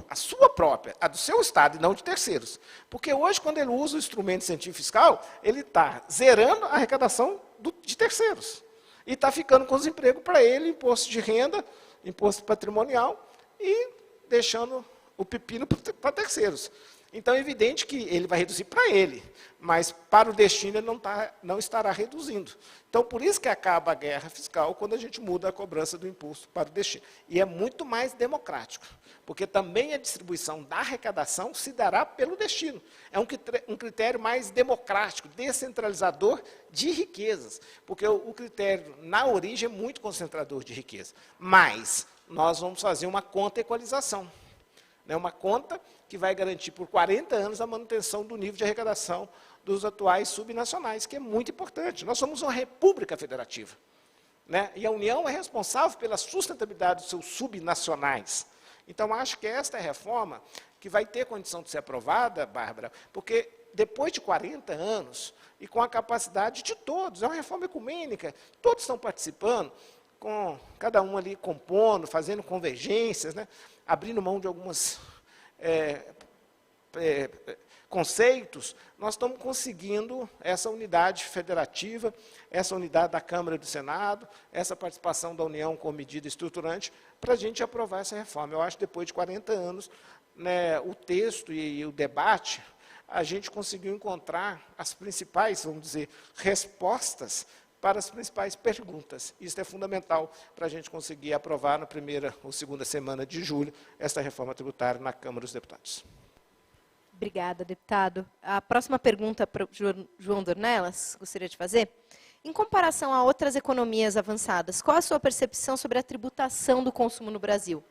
a sua própria, a do seu Estado e não de terceiros. Porque hoje, quando ele usa o instrumento de incentivo fiscal, ele está zerando a arrecadação de terceiros. E está ficando com os empregos para ele, imposto de renda, imposto patrimonial, e deixando o pepino para terceiros. Então, é evidente que ele vai reduzir para ele, mas para o destino ele não estará reduzindo. Então, por isso que acaba a guerra fiscal quando a gente muda a cobrança do imposto para o destino. E é muito mais democrático, porque também a distribuição da arrecadação se dará pelo destino. É um critério mais democrático, descentralizador de riquezas, porque o critério, na origem, é muito concentrador de riqueza. Mas nós vamos fazer uma conta-equalização. Uma conta que vai garantir por 40 anos a manutenção do nível de arrecadação dos atuais subnacionais, que é muito importante. Nós somos uma república federativa, e a União é responsável pela sustentabilidade dos seus subnacionais. Então, acho que esta é a reforma que vai ter condição de ser aprovada, Bárbara, porque depois de 40 anos, e com a capacidade de todos, é uma reforma ecumênica, todos estão participando, com cada um ali compondo, fazendo convergências, abrindo mão de alguns conceitos, nós estamos conseguindo essa unidade federativa, essa unidade da Câmara e do Senado, essa participação da União com medida estruturante, para a gente aprovar essa reforma. Eu acho que depois de 40 anos, o texto e o debate, a gente conseguiu encontrar as principais, vamos dizer, respostas para as principais perguntas. Isso é fundamental para a gente conseguir aprovar na primeira ou segunda semana de julho esta reforma tributária na Câmara dos Deputados. Obrigada, deputado. A próxima pergunta para o João Dornelas, gostaria de fazer. Em comparação a outras economias avançadas, qual a sua percepção sobre a tributação do consumo no Brasil?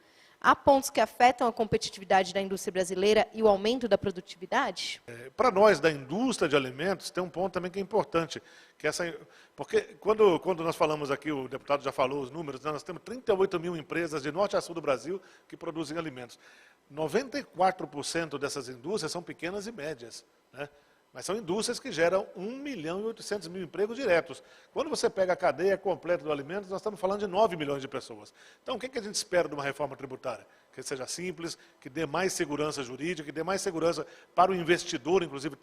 Há pontos que afetam a competitividade da indústria brasileira e o aumento da produtividade? Para nós, da indústria de alimentos, tem um ponto também que é importante, que porque quando nós falamos aqui, o deputado já falou os números, nós temos 38 mil empresas de norte a sul do Brasil que produzem alimentos. 94% dessas indústrias são pequenas e médias, mas são indústrias que geram 1.800.000 empregos diretos. Quando você pega a cadeia completa do alimento, nós estamos falando de 9 milhões de pessoas. Então, o que a gente espera de uma reforma tributária? Que seja simples, que dê mais segurança jurídica, que dê mais segurança para o investidor, inclusive,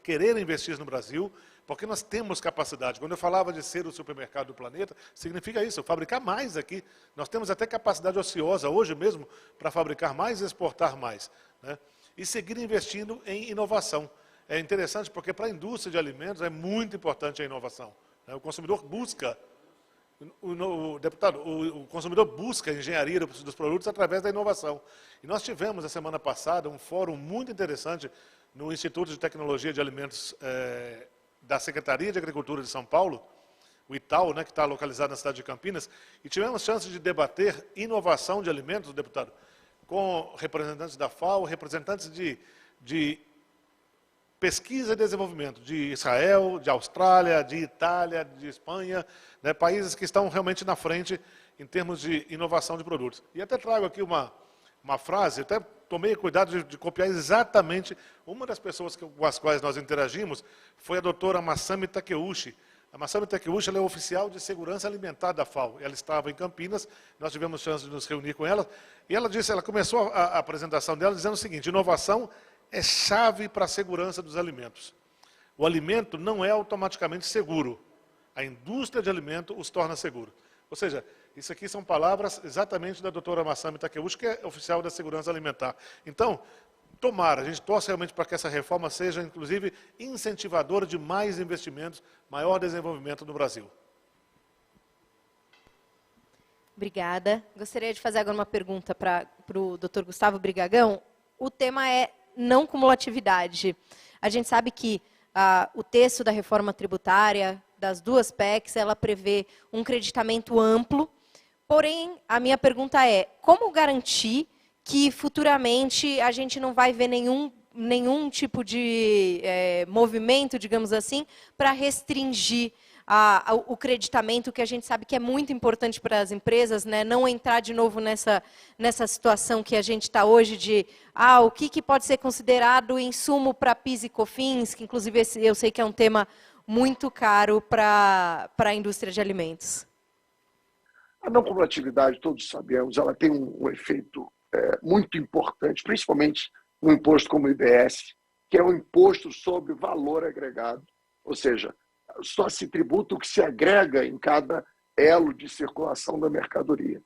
querer investir no Brasil, porque nós temos capacidade. Quando eu falava de ser o supermercado do planeta, significa isso, fabricar mais aqui. Nós temos até capacidade ociosa, hoje mesmo, para fabricar mais e exportar mais. E seguir investindo em inovação. É interessante porque para a indústria de alimentos é muito importante a inovação. O consumidor busca, o consumidor busca a engenharia dos produtos através da inovação. E nós tivemos, a semana passada, um fórum muito interessante no Instituto de Tecnologia de Alimentos da Secretaria de Agricultura de São Paulo, o ITAU, que está localizado na cidade de Campinas, e tivemos chance de debater inovação de alimentos, deputado, com representantes da FAO, representantes de pesquisa e desenvolvimento de Israel, de Austrália, de Itália, de Espanha, países que estão realmente na frente em termos de inovação de produtos. E até trago aqui uma frase, até tomei cuidado de copiar exatamente uma das pessoas com as quais nós interagimos, foi a doutora Masami Takeuchi. A Masami Takeuchi ela é oficial de segurança alimentar da FAO. Ela estava em Campinas, nós tivemos chance de nos reunir com ela, e ela começou a apresentação dela dizendo o seguinte: inovação é chave para a segurança dos alimentos. O alimento não é automaticamente seguro. A indústria de alimento os torna seguros. Ou seja, isso aqui são palavras exatamente da doutora Masami Takeuchi, que é oficial da segurança alimentar. Então, a gente torce realmente para que essa reforma seja, inclusive, incentivadora de mais investimentos, maior desenvolvimento no Brasil. Obrigada. Gostaria de fazer agora uma pergunta para o Dr. Gustavo Brigagão. O tema é não cumulatividade. A gente sabe que o texto da reforma tributária, das duas PECs, ela prevê um creditamento amplo, porém, a minha pergunta é, como garantir que futuramente a gente não vai ver nenhum tipo de movimento, digamos assim, para restringir o creditamento, que a gente sabe que é muito importante para as empresas, não entrar de novo nessa situação que a gente está hoje de o que pode ser considerado insumo para PIS e COFINS, que inclusive eu sei que é um tema muito caro para a indústria de alimentos. A não cumulatividade, todos sabemos, ela tem um efeito muito importante, principalmente no imposto como o IBS, que é o imposto sobre valor agregado, ou seja, só se tributa o que se agrega em cada elo de circulação da mercadoria.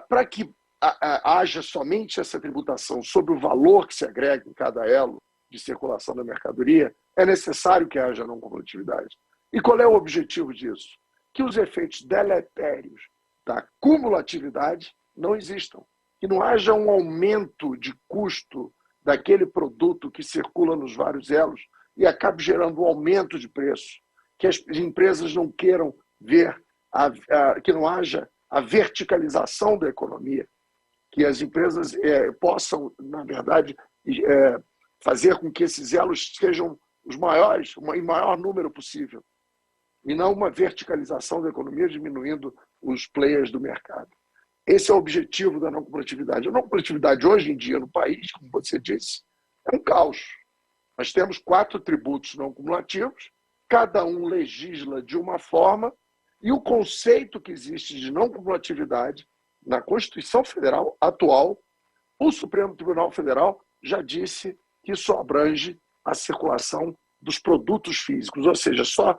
Para que haja somente essa tributação sobre o valor que se agrega em cada elo de circulação da mercadoria, é necessário que haja não cumulatividade. E qual é o objetivo disso? Que os efeitos deletérios da cumulatividade não existam. Que não haja um aumento de custo daquele produto que circula nos vários elos e acabe gerando um aumento de preço. Que as empresas não queiram ver, que não haja a verticalização da economia. Que as empresas possam, na verdade, fazer com que esses elos sejam os maiores, em maior número possível. E não uma verticalização da economia diminuindo os players do mercado. Esse é o objetivo da não cumulatividade. A não cumulatividade hoje em dia no país, como você disse, é um caos. Nós temos 4 tributos não cumulativos, cada um legisla de uma forma, e o conceito que existe de não cumulatividade na Constituição Federal atual, o Supremo Tribunal Federal já disse que isso abrange a circulação dos produtos físicos, ou seja, só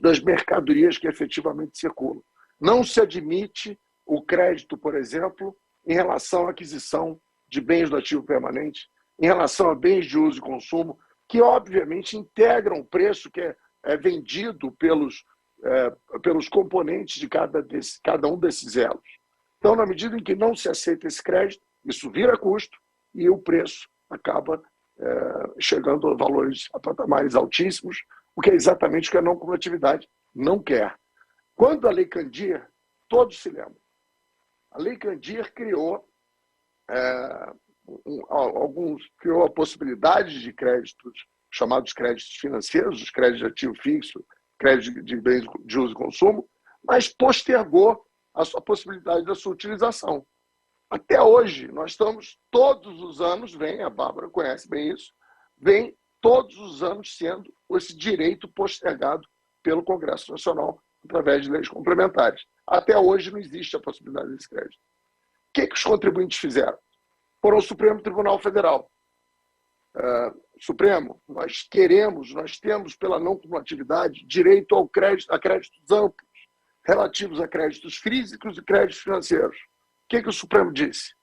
das mercadorias que efetivamente circulam. Não se admite o crédito, por exemplo, em relação à aquisição de bens do ativo permanente, em relação a bens de uso e consumo, que obviamente integram o preço que é vendido pelos componentes de cada um desses elos. Então, na medida em que não se aceita esse crédito, isso vira custo e o preço acaba chegando a valores, a patamares altíssimos, o que é exatamente o que a não cumulatividade não quer. Quando a Lei Candir, todos se lembram, a Lei Candir criou criou a possibilidade de créditos, chamados créditos financeiros, os créditos de ativo fixo, crédito de bens de uso e consumo, mas postergou a sua possibilidade da sua utilização. Até hoje, nós estamos todos os anos, a Bárbara conhece bem isso, vem todos os anos sendo esse direito postergado pelo Congresso Nacional através de leis complementares. Até hoje não existe a possibilidade desse crédito. O que os contribuintes fizeram? Foram ao Supremo Tribunal Federal. Supremo, nós temos pela não cumulatividade direito a créditos amplos, relativos a créditos físicos e créditos financeiros. O que o Supremo disse?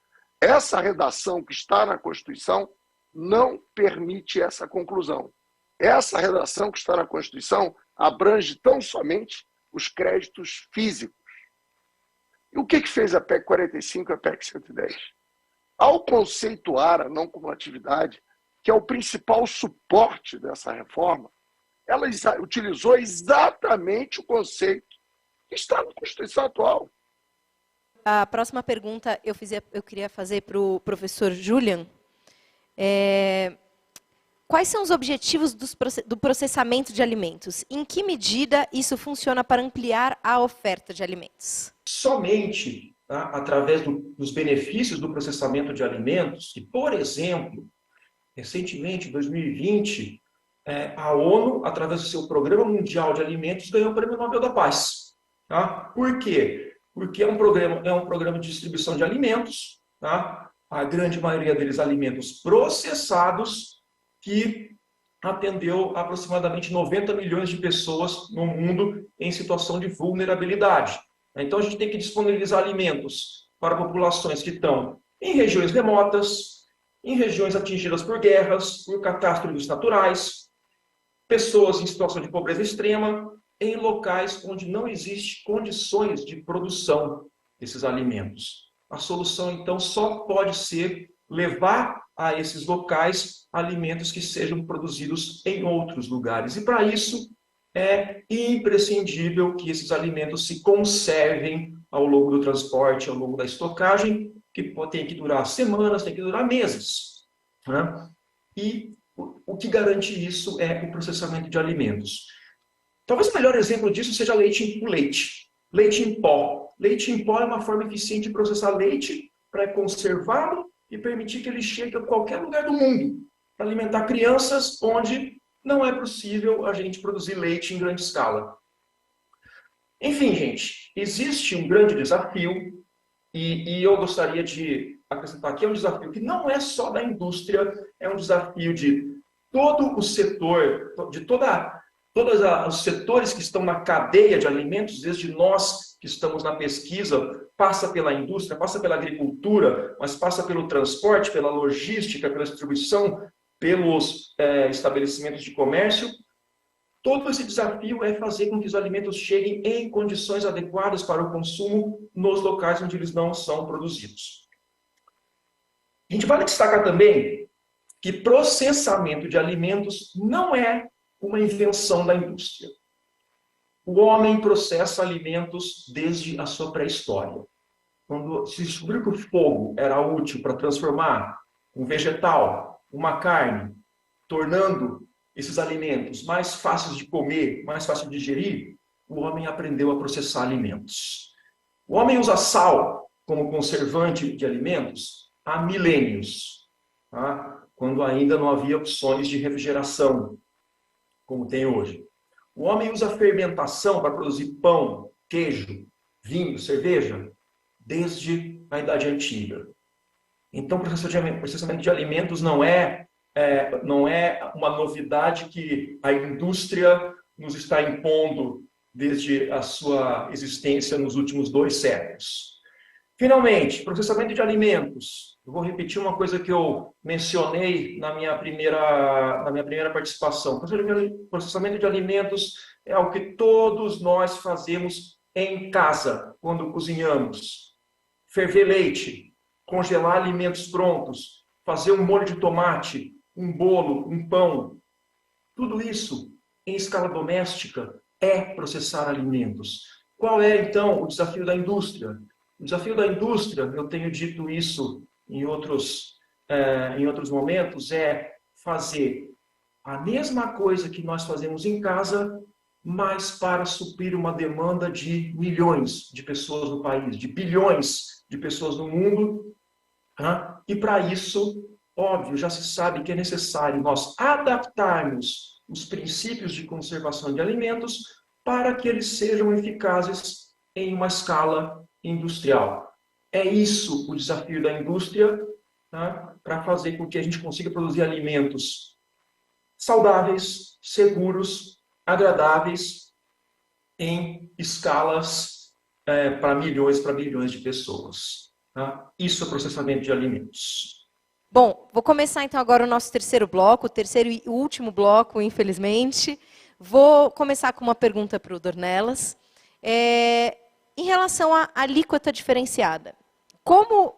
Essa redação que está na Constituição não permite essa conclusão. Essa redação que está na Constituição abrange tão somente os créditos físicos. E o que fez a PEC 45 e a PEC 110? Ao conceituar a não cumulatividade, que é o principal suporte dessa reforma, ela utilizou exatamente o conceito que está na Constituição atual. A próxima pergunta eu queria fazer para o professor Julian. Quais são os objetivos do processamento de alimentos? Em que medida isso funciona para ampliar a oferta de alimentos? Somente através dos benefícios do processamento de alimentos, que, por exemplo, recentemente, em 2020, a ONU, através do seu Programa Mundial de Alimentos, ganhou o Prêmio Nobel da Paz. Tá? Por quê? Porque é um programa de distribuição de alimentos, tá? A grande maioria deles alimentos processados, que atendeu aproximadamente 90 milhões de pessoas no mundo em situação de vulnerabilidade. Então, a gente tem que disponibilizar alimentos para populações que estão em regiões remotas, em regiões atingidas por guerras, por catástrofes naturais, pessoas em situação de pobreza extrema, em locais onde não existem condições de produção desses alimentos. A solução, então, só pode ser levar a esses locais alimentos que sejam produzidos em outros lugares. E, para isso, é imprescindível que esses alimentos se conservem ao longo do transporte, ao longo da estocagem, que tem que durar semanas, tem que durar meses. Né? E o que garante isso é o processamento de alimentos. Talvez o melhor exemplo disso seja leite em pó. Leite em pó é uma forma eficiente de processar leite para conservá-lo e permitir que ele chegue a qualquer lugar do mundo, para alimentar crianças onde não é possível a gente produzir leite em grande escala. Enfim, gente, existe um grande desafio E eu gostaria de acrescentar que é um desafio que não é só da indústria, é um desafio de todo o setor, de todos os setores que estão na cadeia de alimentos, desde nós que estamos na pesquisa, passa pela indústria, passa pela agricultura, mas passa pelo transporte, pela logística, pela distribuição, pelos estabelecimentos de comércio. Todo esse desafio é fazer com que os alimentos cheguem em condições adequadas para o consumo nos locais onde eles não são produzidos. A gente vale destacar também que processamento de alimentos não é uma invenção da indústria. O homem processa alimentos desde a sua pré-história. Quando se descobriu que o fogo era útil para transformar um vegetal, uma carne, tornando esses alimentos mais fáceis de comer, mais fáceis de digerir, o homem aprendeu a processar alimentos. O homem usa sal como conservante de alimentos há milênios, tá? Quando ainda não havia opções de refrigeração, como tem hoje. O homem usa fermentação para produzir pão, queijo, vinho, cerveja, desde a Idade Antiga. Então, o processamento de alimentos não é uma novidade que a indústria nos está impondo desde a sua existência nos últimos 2 séculos. Finalmente, processamento de alimentos. Eu vou repetir uma coisa que eu mencionei na minha primeira participação. Processamento de alimentos é algo que todos nós fazemos em casa, quando cozinhamos. Ferver leite, congelar alimentos prontos, fazer um molho de tomate, um bolo, um pão. Tudo isso, em escala doméstica, é processar alimentos. Qual é, então, o desafio da indústria? O desafio da indústria, eu tenho dito isso em outros momentos, é fazer a mesma coisa que nós fazemos em casa, mas para suprir uma demanda de milhões de pessoas no país, de bilhões de pessoas no mundo. E para isso, óbvio, já se sabe que é necessário nós adaptarmos os princípios de conservação de alimentos para que eles sejam eficazes em uma escala industrial. É isso o desafio da indústria, tá? Para fazer com que a gente consiga produzir alimentos saudáveis, seguros, agradáveis, em escalas para milhões, para bilhões de pessoas. Tá? Isso é processamento de alimentos. Bom, vou começar então agora o nosso terceiro bloco, o terceiro e último bloco, infelizmente. Vou começar com uma pergunta para o Dornelas. Em relação à alíquota diferenciada, como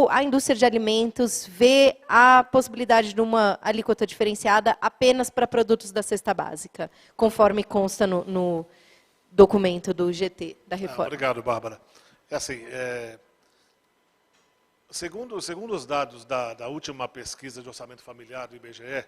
a indústria de alimentos vê a possibilidade de uma alíquota diferenciada apenas para produtos da cesta básica, conforme consta no documento do GT, da reforma? Obrigado, Bárbara. Segundo os dados da última pesquisa de orçamento familiar do IBGE,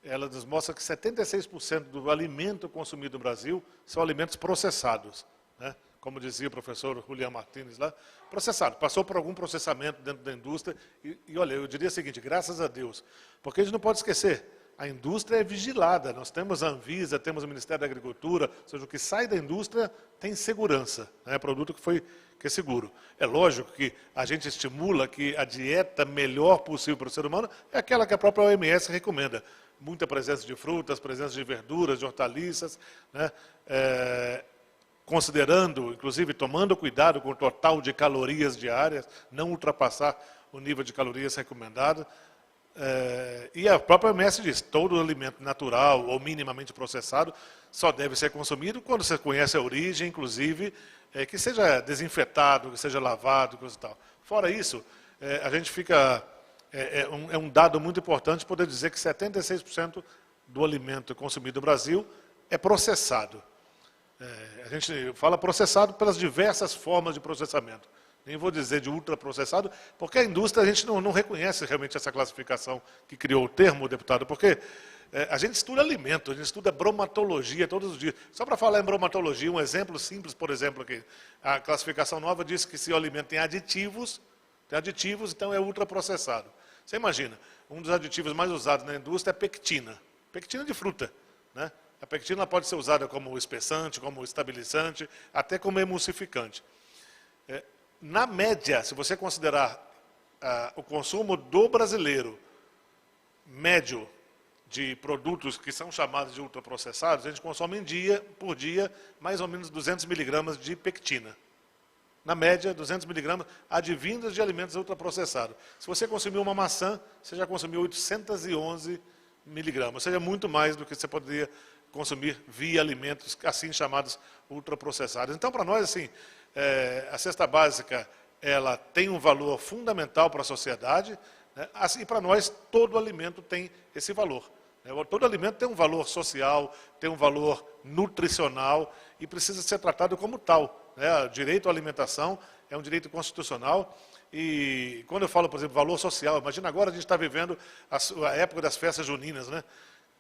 ela nos mostra que 76% do alimento consumido no Brasil são alimentos processados, né? Como dizia o professor Julián Martínez lá, processado, passou por algum processamento dentro da indústria, e olha, eu diria o seguinte, graças a Deus, porque a gente não pode esquecer, a indústria é vigilada, nós temos a Anvisa, temos o Ministério da Agricultura, ou seja, o que sai da indústria tem segurança, né? Produto que é seguro. É lógico que a gente estimula que a dieta melhor possível para o ser humano é aquela que a própria OMS recomenda, muita presença de frutas, presença de verduras, de hortaliças, né? Considerando, inclusive, tomando cuidado com o total de calorias diárias, não ultrapassar o nível de calorias recomendado. E a própria OMS diz, todo alimento natural ou minimamente processado só deve ser consumido quando você conhece a origem, inclusive, que seja desinfetado, que seja lavado, coisa e tal. Fora isso, a gente fica... É um dado muito importante poder dizer que 76% do alimento consumido no Brasil é processado. A gente fala processado pelas diversas formas de processamento. Nem vou dizer de ultraprocessado, porque a indústria a gente não reconhece realmente essa classificação que criou o termo, deputado, porque a gente estuda alimento, a gente estuda bromatologia todos os dias. Só para falar em bromatologia, um exemplo simples, por exemplo, aqui, a classificação nova diz que se o alimento tem aditivos, então é ultraprocessado. Você imagina, um dos aditivos mais usados na indústria é pectina de fruta, né? A pectina pode ser usada como espessante, como estabilizante, até como emulsificante. na média, se você considerar o consumo do brasileiro médio de produtos que são chamados de ultraprocessados, a gente consome por dia mais ou menos 200 miligramas de pectina. Na média, 200 miligramas advindas de alimentos ultraprocessados. Se você consumiu uma maçã, você já consumiu 811 miligramas, ou seja, muito mais do que você poderia consumir via alimentos assim chamados ultraprocessados. Então, para nós, assim, a cesta básica ela tem um valor fundamental para a sociedade, né? Assim, para nós, todo alimento tem esse valor. Todo alimento tem um valor social, tem um valor nutricional e precisa ser tratado como tal. O direito à alimentação é um direito constitucional e quando eu falo, por exemplo, valor social, imagina agora a gente está vivendo a época das festas juninas, né?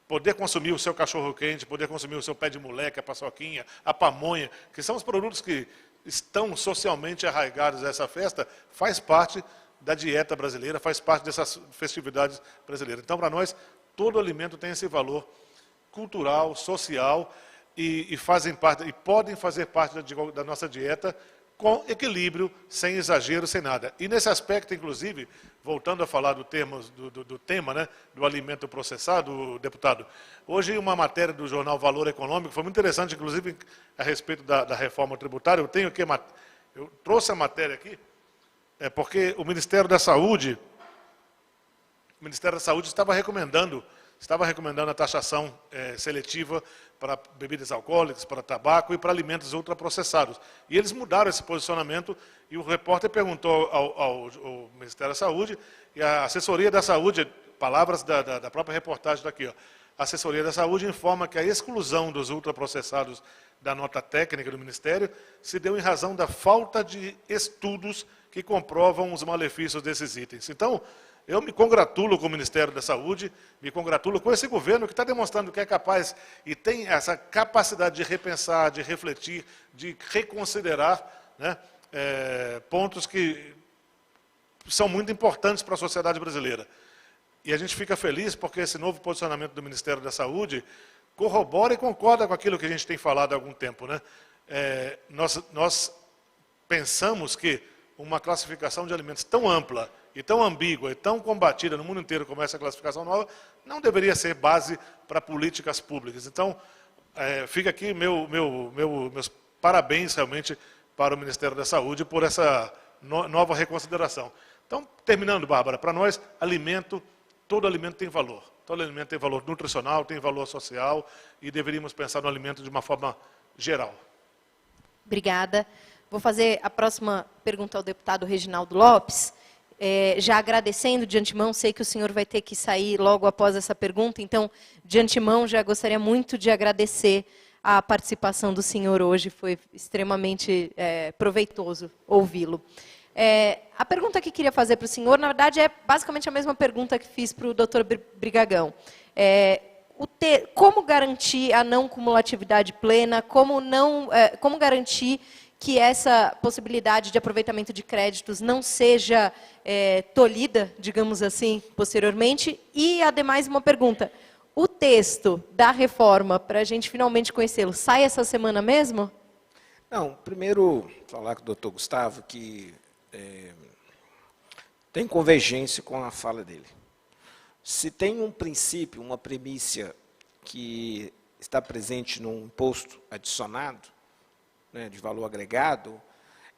Poder consumir o seu cachorro-quente, poder consumir o seu pé de moleque, a paçoquinha, a pamonha, que são os produtos que estão socialmente arraigados a essa festa, faz parte da dieta brasileira, faz parte dessas festividades brasileiras. Então, para nós, todo alimento tem esse valor cultural, social e fazem parte, e podem fazer parte da nossa dieta com equilíbrio, sem exagero, sem nada. E nesse aspecto, inclusive, voltando a falar do tema, né, do alimento processado, deputado, hoje uma matéria do jornal Valor Econômico, foi muito interessante, inclusive, a respeito da reforma tributária, eu trouxe a matéria aqui, porque o Ministério da Saúde estava recomendando a taxação seletiva para bebidas alcoólicas, para tabaco e para alimentos ultraprocessados. E eles mudaram esse posicionamento e o repórter perguntou ao Ministério da Saúde e a Assessoria da Saúde, palavras da própria reportagem daqui, a Assessoria da Saúde informa que a exclusão dos ultraprocessados da nota técnica do Ministério se deu em razão da falta de estudos que comprovam os malefícios desses itens. Então, eu me congratulo com o Ministério da Saúde, me congratulo com esse governo que está demonstrando que é capaz e tem essa capacidade de repensar, de refletir, de reconsiderar, né, pontos que são muito importantes para a sociedade brasileira. E a gente fica feliz porque esse novo posicionamento do Ministério da Saúde corrobora e concorda com aquilo que a gente tem falado há algum tempo, né? Nós pensamos que uma classificação de alimentos tão ampla e tão ambígua e tão combatida no mundo inteiro como essa classificação nova, não deveria ser base para políticas públicas. Então, fica aqui meus parabéns realmente para o Ministério da Saúde por essa nova reconsideração. Então, terminando, Bárbara, para nós, todo alimento tem valor. Todo alimento tem valor nutricional, tem valor social e deveríamos pensar no alimento de uma forma geral. Obrigada. Vou fazer a próxima pergunta ao deputado Reginaldo Lopes. Já agradecendo de antemão, sei que o senhor vai ter que sair logo após essa pergunta, então, de antemão, já gostaria muito de agradecer a participação do senhor hoje, foi extremamente proveitoso ouvi-lo. A pergunta que queria fazer para o senhor, na verdade, é basicamente a mesma pergunta que fiz para o doutor Brigagão. Como garantir a não cumulatividade plena, como garantir que essa possibilidade de aproveitamento de créditos não seja tolhida, digamos assim, posteriormente? E, ademais, uma pergunta. O texto da reforma, para a gente finalmente conhecê-lo, sai essa semana mesmo? Não, primeiro, falar com o doutor Gustavo que tem convergência com a fala dele. Se tem um princípio, uma premissa que está presente num imposto adicionado, né, de valor agregado,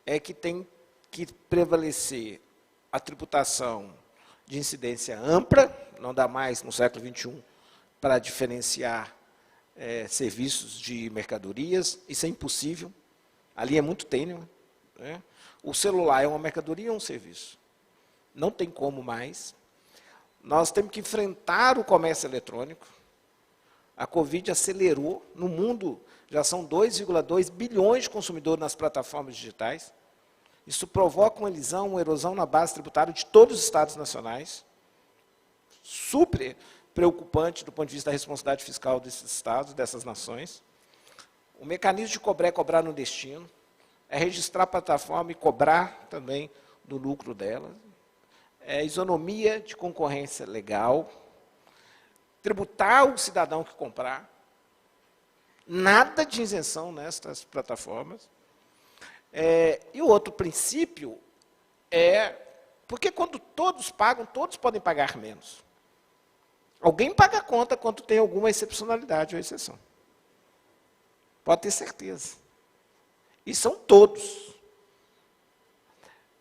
é que tem que prevalecer a tributação de incidência ampla, não dá mais no século XXI para diferenciar serviços de mercadorias, isso é impossível, ali é muito tênue, né? O celular é uma mercadoria ou um serviço? Não tem como mais. Nós temos que enfrentar o comércio eletrônico. A Covid acelerou no mundo. Já são 2,2 bilhões de consumidores nas plataformas digitais. Isso provoca uma erosão na base tributária de todos os estados nacionais. Super preocupante do ponto de vista da responsabilidade fiscal desses estados, dessas nações. O mecanismo de cobrar no destino é registrar a plataforma e cobrar também do lucro dela. É isonomia de concorrência legal. Tributar o cidadão que comprar. Nada de isenção nestas plataformas. E o outro princípio é, porque quando todos pagam, todos podem pagar menos. Alguém paga a conta quando tem alguma excepcionalidade ou exceção. Pode ter certeza. E são todos.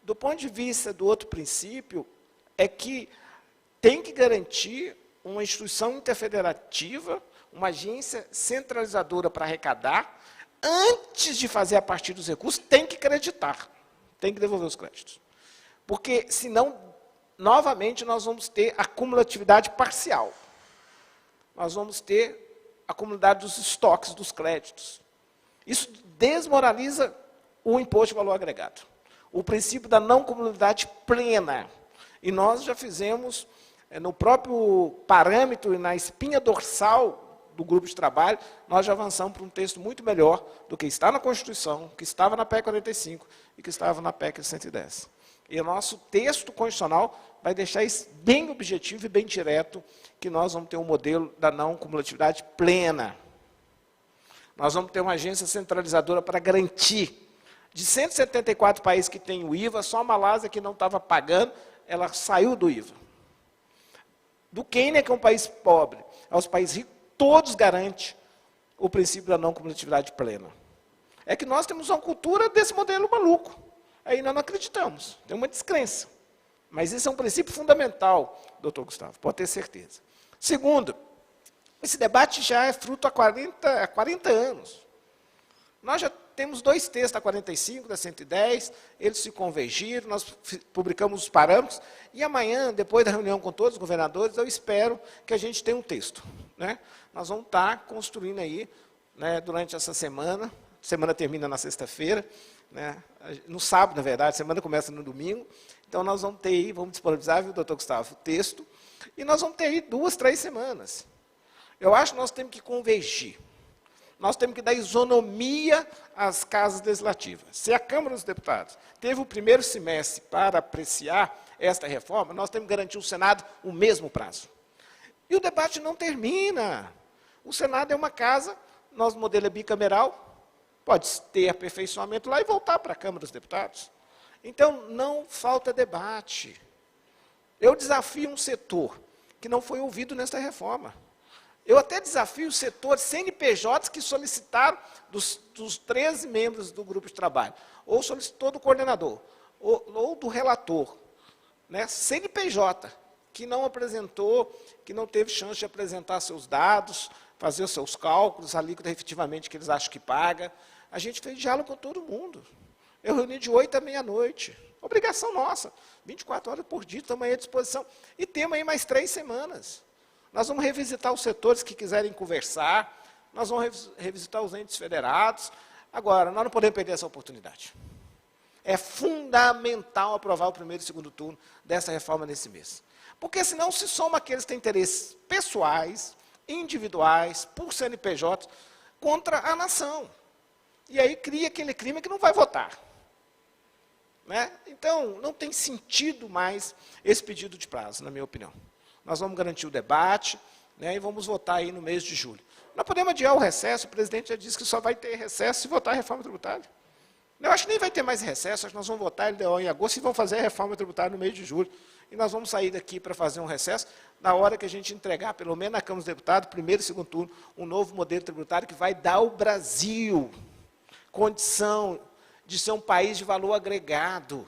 Do ponto de vista do outro princípio, é que tem que garantir uma instituição interfederativa, uma agência centralizadora para arrecadar, antes de fazer a partir dos recursos, tem que creditar, tem que devolver os créditos. Porque, senão, novamente, nós vamos ter a cumulatividade parcial. Nós vamos ter a cumulatividade dos estoques, dos créditos. Isso desmoraliza o imposto de valor agregado. O princípio da não cumulatividade plena. E nós já fizemos, no próprio parâmetro e na espinha dorsal do grupo de trabalho, nós já avançamos para um texto muito melhor do que está na Constituição, que estava na PEC 45 e que estava na PEC 110. E o nosso texto constitucional vai deixar isso bem objetivo e bem direto, que nós vamos ter um modelo da não cumulatividade plena. Nós vamos ter uma agência centralizadora para garantir. De 174 países que têm o IVA, só a Malásia, que não estava pagando, ela saiu do IVA. Do Quênia, que é um país pobre, aos países ricos, todos garantem o princípio da não cumulatividade plena. É que nós temos uma cultura desse modelo maluco. Aí nós não acreditamos, tem uma descrença. Mas esse é um princípio fundamental, doutor Gustavo, pode ter certeza. Segundo, esse debate já é fruto há 40 anos. Nós já temos 2 textos, da 45, da 110, eles se convergiram, nós publicamos os parâmetros, e amanhã, depois da reunião com todos os governadores, eu espero que a gente tenha um texto. Né? Nós vamos estar construindo aí, né, durante essa semana, a semana termina na sexta-feira, né, no sábado, na verdade, a semana começa no domingo, então nós vamos ter aí, vamos disponibilizar, viu, doutor Gustavo, o texto, e nós vamos ter aí 2, 3 semanas. Eu acho que nós temos que convergir. Nós temos que dar isonomia às casas legislativas. Se a Câmara dos Deputados teve o primeiro semestre para apreciar esta reforma, nós temos que garantir ao Senado o mesmo prazo. E o debate não termina. O Senado é uma casa, nosso modelo é bicameral, pode ter aperfeiçoamento lá e voltar para a Câmara dos Deputados. Então, não falta debate. Eu desafio um setor que não foi ouvido nesta reforma. Eu até desafio o setor CNPJs que solicitaram, dos 13 membros do grupo de trabalho, ou solicitou do coordenador, ou do relator, né, CNPJ, que não apresentou, que não teve chance de apresentar seus dados, fazer os seus cálculos, a alíquota efetivamente que eles acham que paga. A gente fez diálogo com todo mundo. Eu reuni de 8 à meia-noite. Obrigação nossa, 24 horas por dia, estamos aí à disposição. E temos aí mais 3 semanas. Nós vamos revisitar os setores que quiserem conversar, nós vamos revisitar os entes federados. Agora, nós não podemos perder essa oportunidade. É fundamental aprovar o primeiro e segundo turno dessa reforma nesse mês. Porque senão se soma aqueles que têm interesses pessoais, individuais, por CNPJ, contra a nação. E aí cria aquele crime que não vai votar. Né? Então, não tem sentido mais esse pedido de prazo, na minha opinião. Nós vamos garantir o debate, né, e vamos votar aí no mês de julho. Nós podemos adiar o recesso, o presidente já disse que só vai ter recesso se votar a reforma tributária. Eu acho que nem vai ter mais recesso, acho que nós vamos votar LDO em agosto e vamos fazer a reforma tributária no mês de julho. E nós vamos sair daqui para fazer um recesso na hora que a gente entregar, pelo menos na Câmara dos Deputados, primeiro e segundo turno, um novo modelo tributário que vai dar ao Brasil condição de ser um país de valor agregado.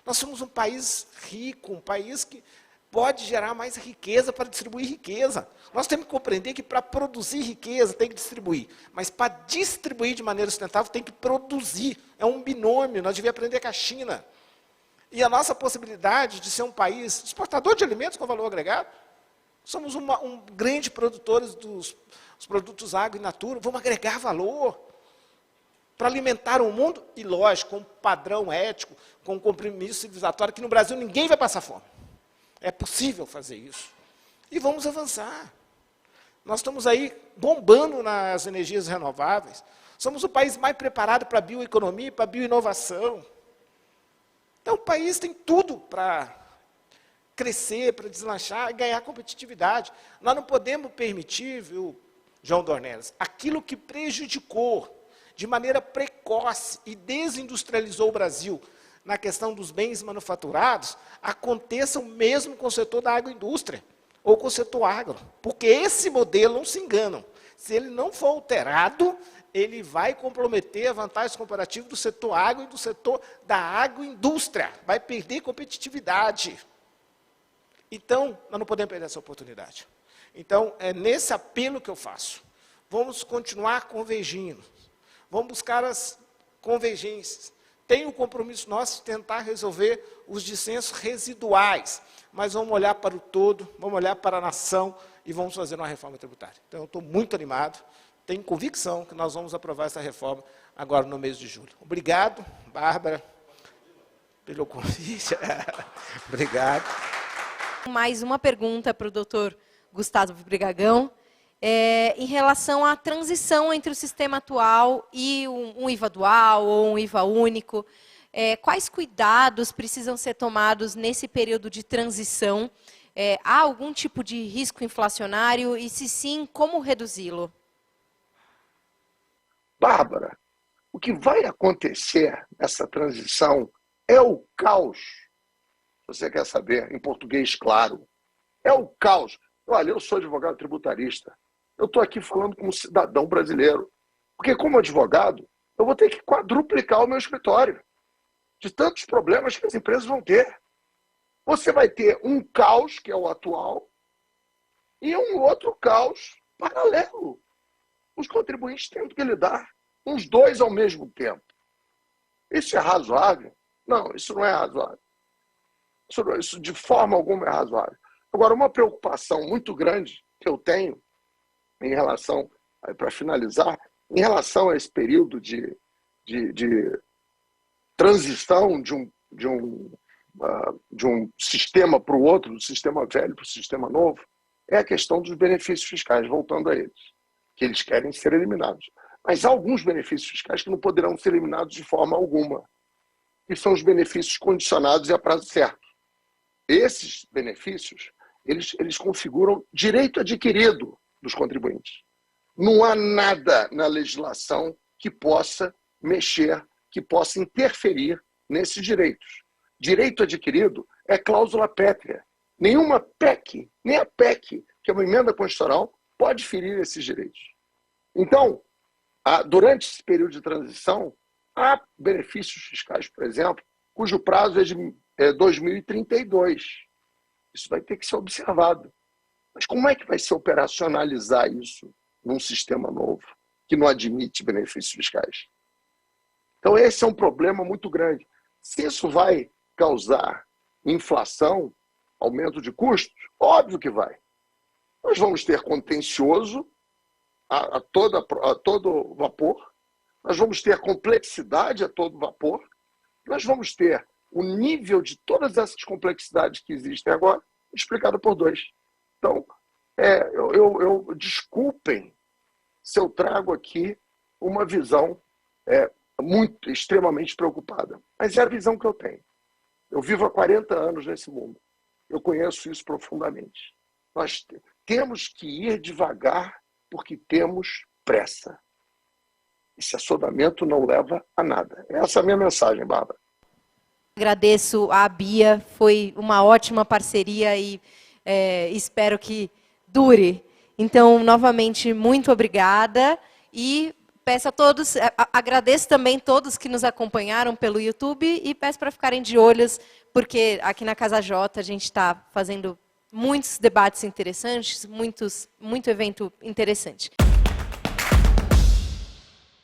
Nós somos um país rico, um país que pode gerar mais riqueza para distribuir riqueza. Nós temos que compreender que para produzir riqueza tem que distribuir, mas para distribuir de maneira sustentável tem que produzir. É um binômio, nós devíamos aprender com a China. E a nossa possibilidade de ser um país exportador de alimentos com valor agregado, somos um grande produtores dos produtos agro e natura, vamos agregar valor para alimentar o mundo, e lógico, com um padrão ético, com um compromisso civilizatório, que no Brasil ninguém vai passar fome. É possível fazer isso. E vamos avançar. Nós estamos aí bombando nas energias renováveis. Somos o país mais preparado para a bioeconomia e para a bioinovação. Então, o país tem tudo para crescer, para deslanchar e ganhar competitividade. Nós não podemos permitir, viu, João Dornelles, aquilo que prejudicou de maneira precoce e desindustrializou o Brasil na questão dos bens manufaturados, aconteça o mesmo com o setor da agroindústria, ou com o setor agro. Porque esse modelo, não se enganam, se ele não for alterado, ele vai comprometer a vantagem comparativa do setor agro e do setor da agroindústria. Vai perder competitividade. Então, nós não podemos perder essa oportunidade. Então, é nesse apelo que eu faço. Vamos continuar convergindo. Vamos buscar as convergências. Tem um compromisso nosso de tentar resolver os dissensos residuais, mas vamos olhar para o todo, vamos olhar para a nação e vamos fazer uma reforma tributária. Então, eu estou muito animado, tenho convicção que nós vamos aprovar essa reforma agora no mês de julho. Obrigado, Bárbara, pelo convite. Obrigado. Mais uma pergunta para o doutor Gustavo Brigagão. Em relação à transição entre o sistema atual e um IVA dual ou um IVA único, quais cuidados precisam ser tomados nesse período de transição? Há algum tipo de risco inflacionário e, se sim, como reduzi-lo? Bárbara, o que vai acontecer nessa transição é o caos. Você quer saber, em português claro, é o caos. Olha, eu sou advogado tributarista. Eu estou aqui falando como cidadão brasileiro. Porque, como advogado, eu vou ter que quadruplicar o meu escritório. De tantos problemas que as empresas vão ter. Você vai ter um caos, que é o atual, e um outro caos paralelo. Os contribuintes têm que lidar uns dois ao mesmo tempo. Isso é razoável? Não, isso não é razoável. Isso de forma alguma é razoável. Agora, uma preocupação muito grande que eu tenho em relação, para finalizar, em relação a esse período de transição de um sistema para o outro, do sistema velho para o sistema novo, é a questão dos benefícios fiscais, voltando a eles, que eles querem ser eliminados. Mas há alguns benefícios fiscais que não poderão ser eliminados de forma alguma, que são os benefícios condicionados e a prazo certo. Esses benefícios, eles configuram direito adquirido dos contribuintes. Não há nada na legislação que possa mexer, que possa interferir nesses direitos. Direito adquirido é cláusula pétrea. Nenhuma PEC, nem a PEC, que é uma emenda constitucional, pode ferir esses direitos. Então, durante esse período de transição, há benefícios fiscais, por exemplo, cujo prazo é de 2032. Isso vai ter que ser observado. Mas como é que vai se operacionalizar isso num sistema novo, que não admite benefícios fiscais? Então, esse é um problema muito grande. Se isso vai causar inflação, aumento de custos, óbvio que vai. Nós vamos ter contencioso a todo vapor, nós vamos ter complexidade a todo vapor, nós vamos ter o nível de todas essas complexidades que existem agora explicado por dois. Então, desculpem se eu trago aqui uma visão extremamente preocupada, mas é a visão que eu tenho. Eu vivo há 40 anos nesse mundo. Eu conheço isso profundamente. Nós temos que ir devagar porque temos pressa. Esse assodamento não leva a nada. Essa é a minha mensagem, Bárbara. Agradeço à Bia, foi uma ótima parceria e espero que dure. Então, novamente, muito obrigada e peço a todos, agradeço também todos que nos acompanharam pelo YouTube e peço para ficarem de olhos, porque aqui na Casa J a gente está fazendo muitos debates interessantes, muito evento interessante.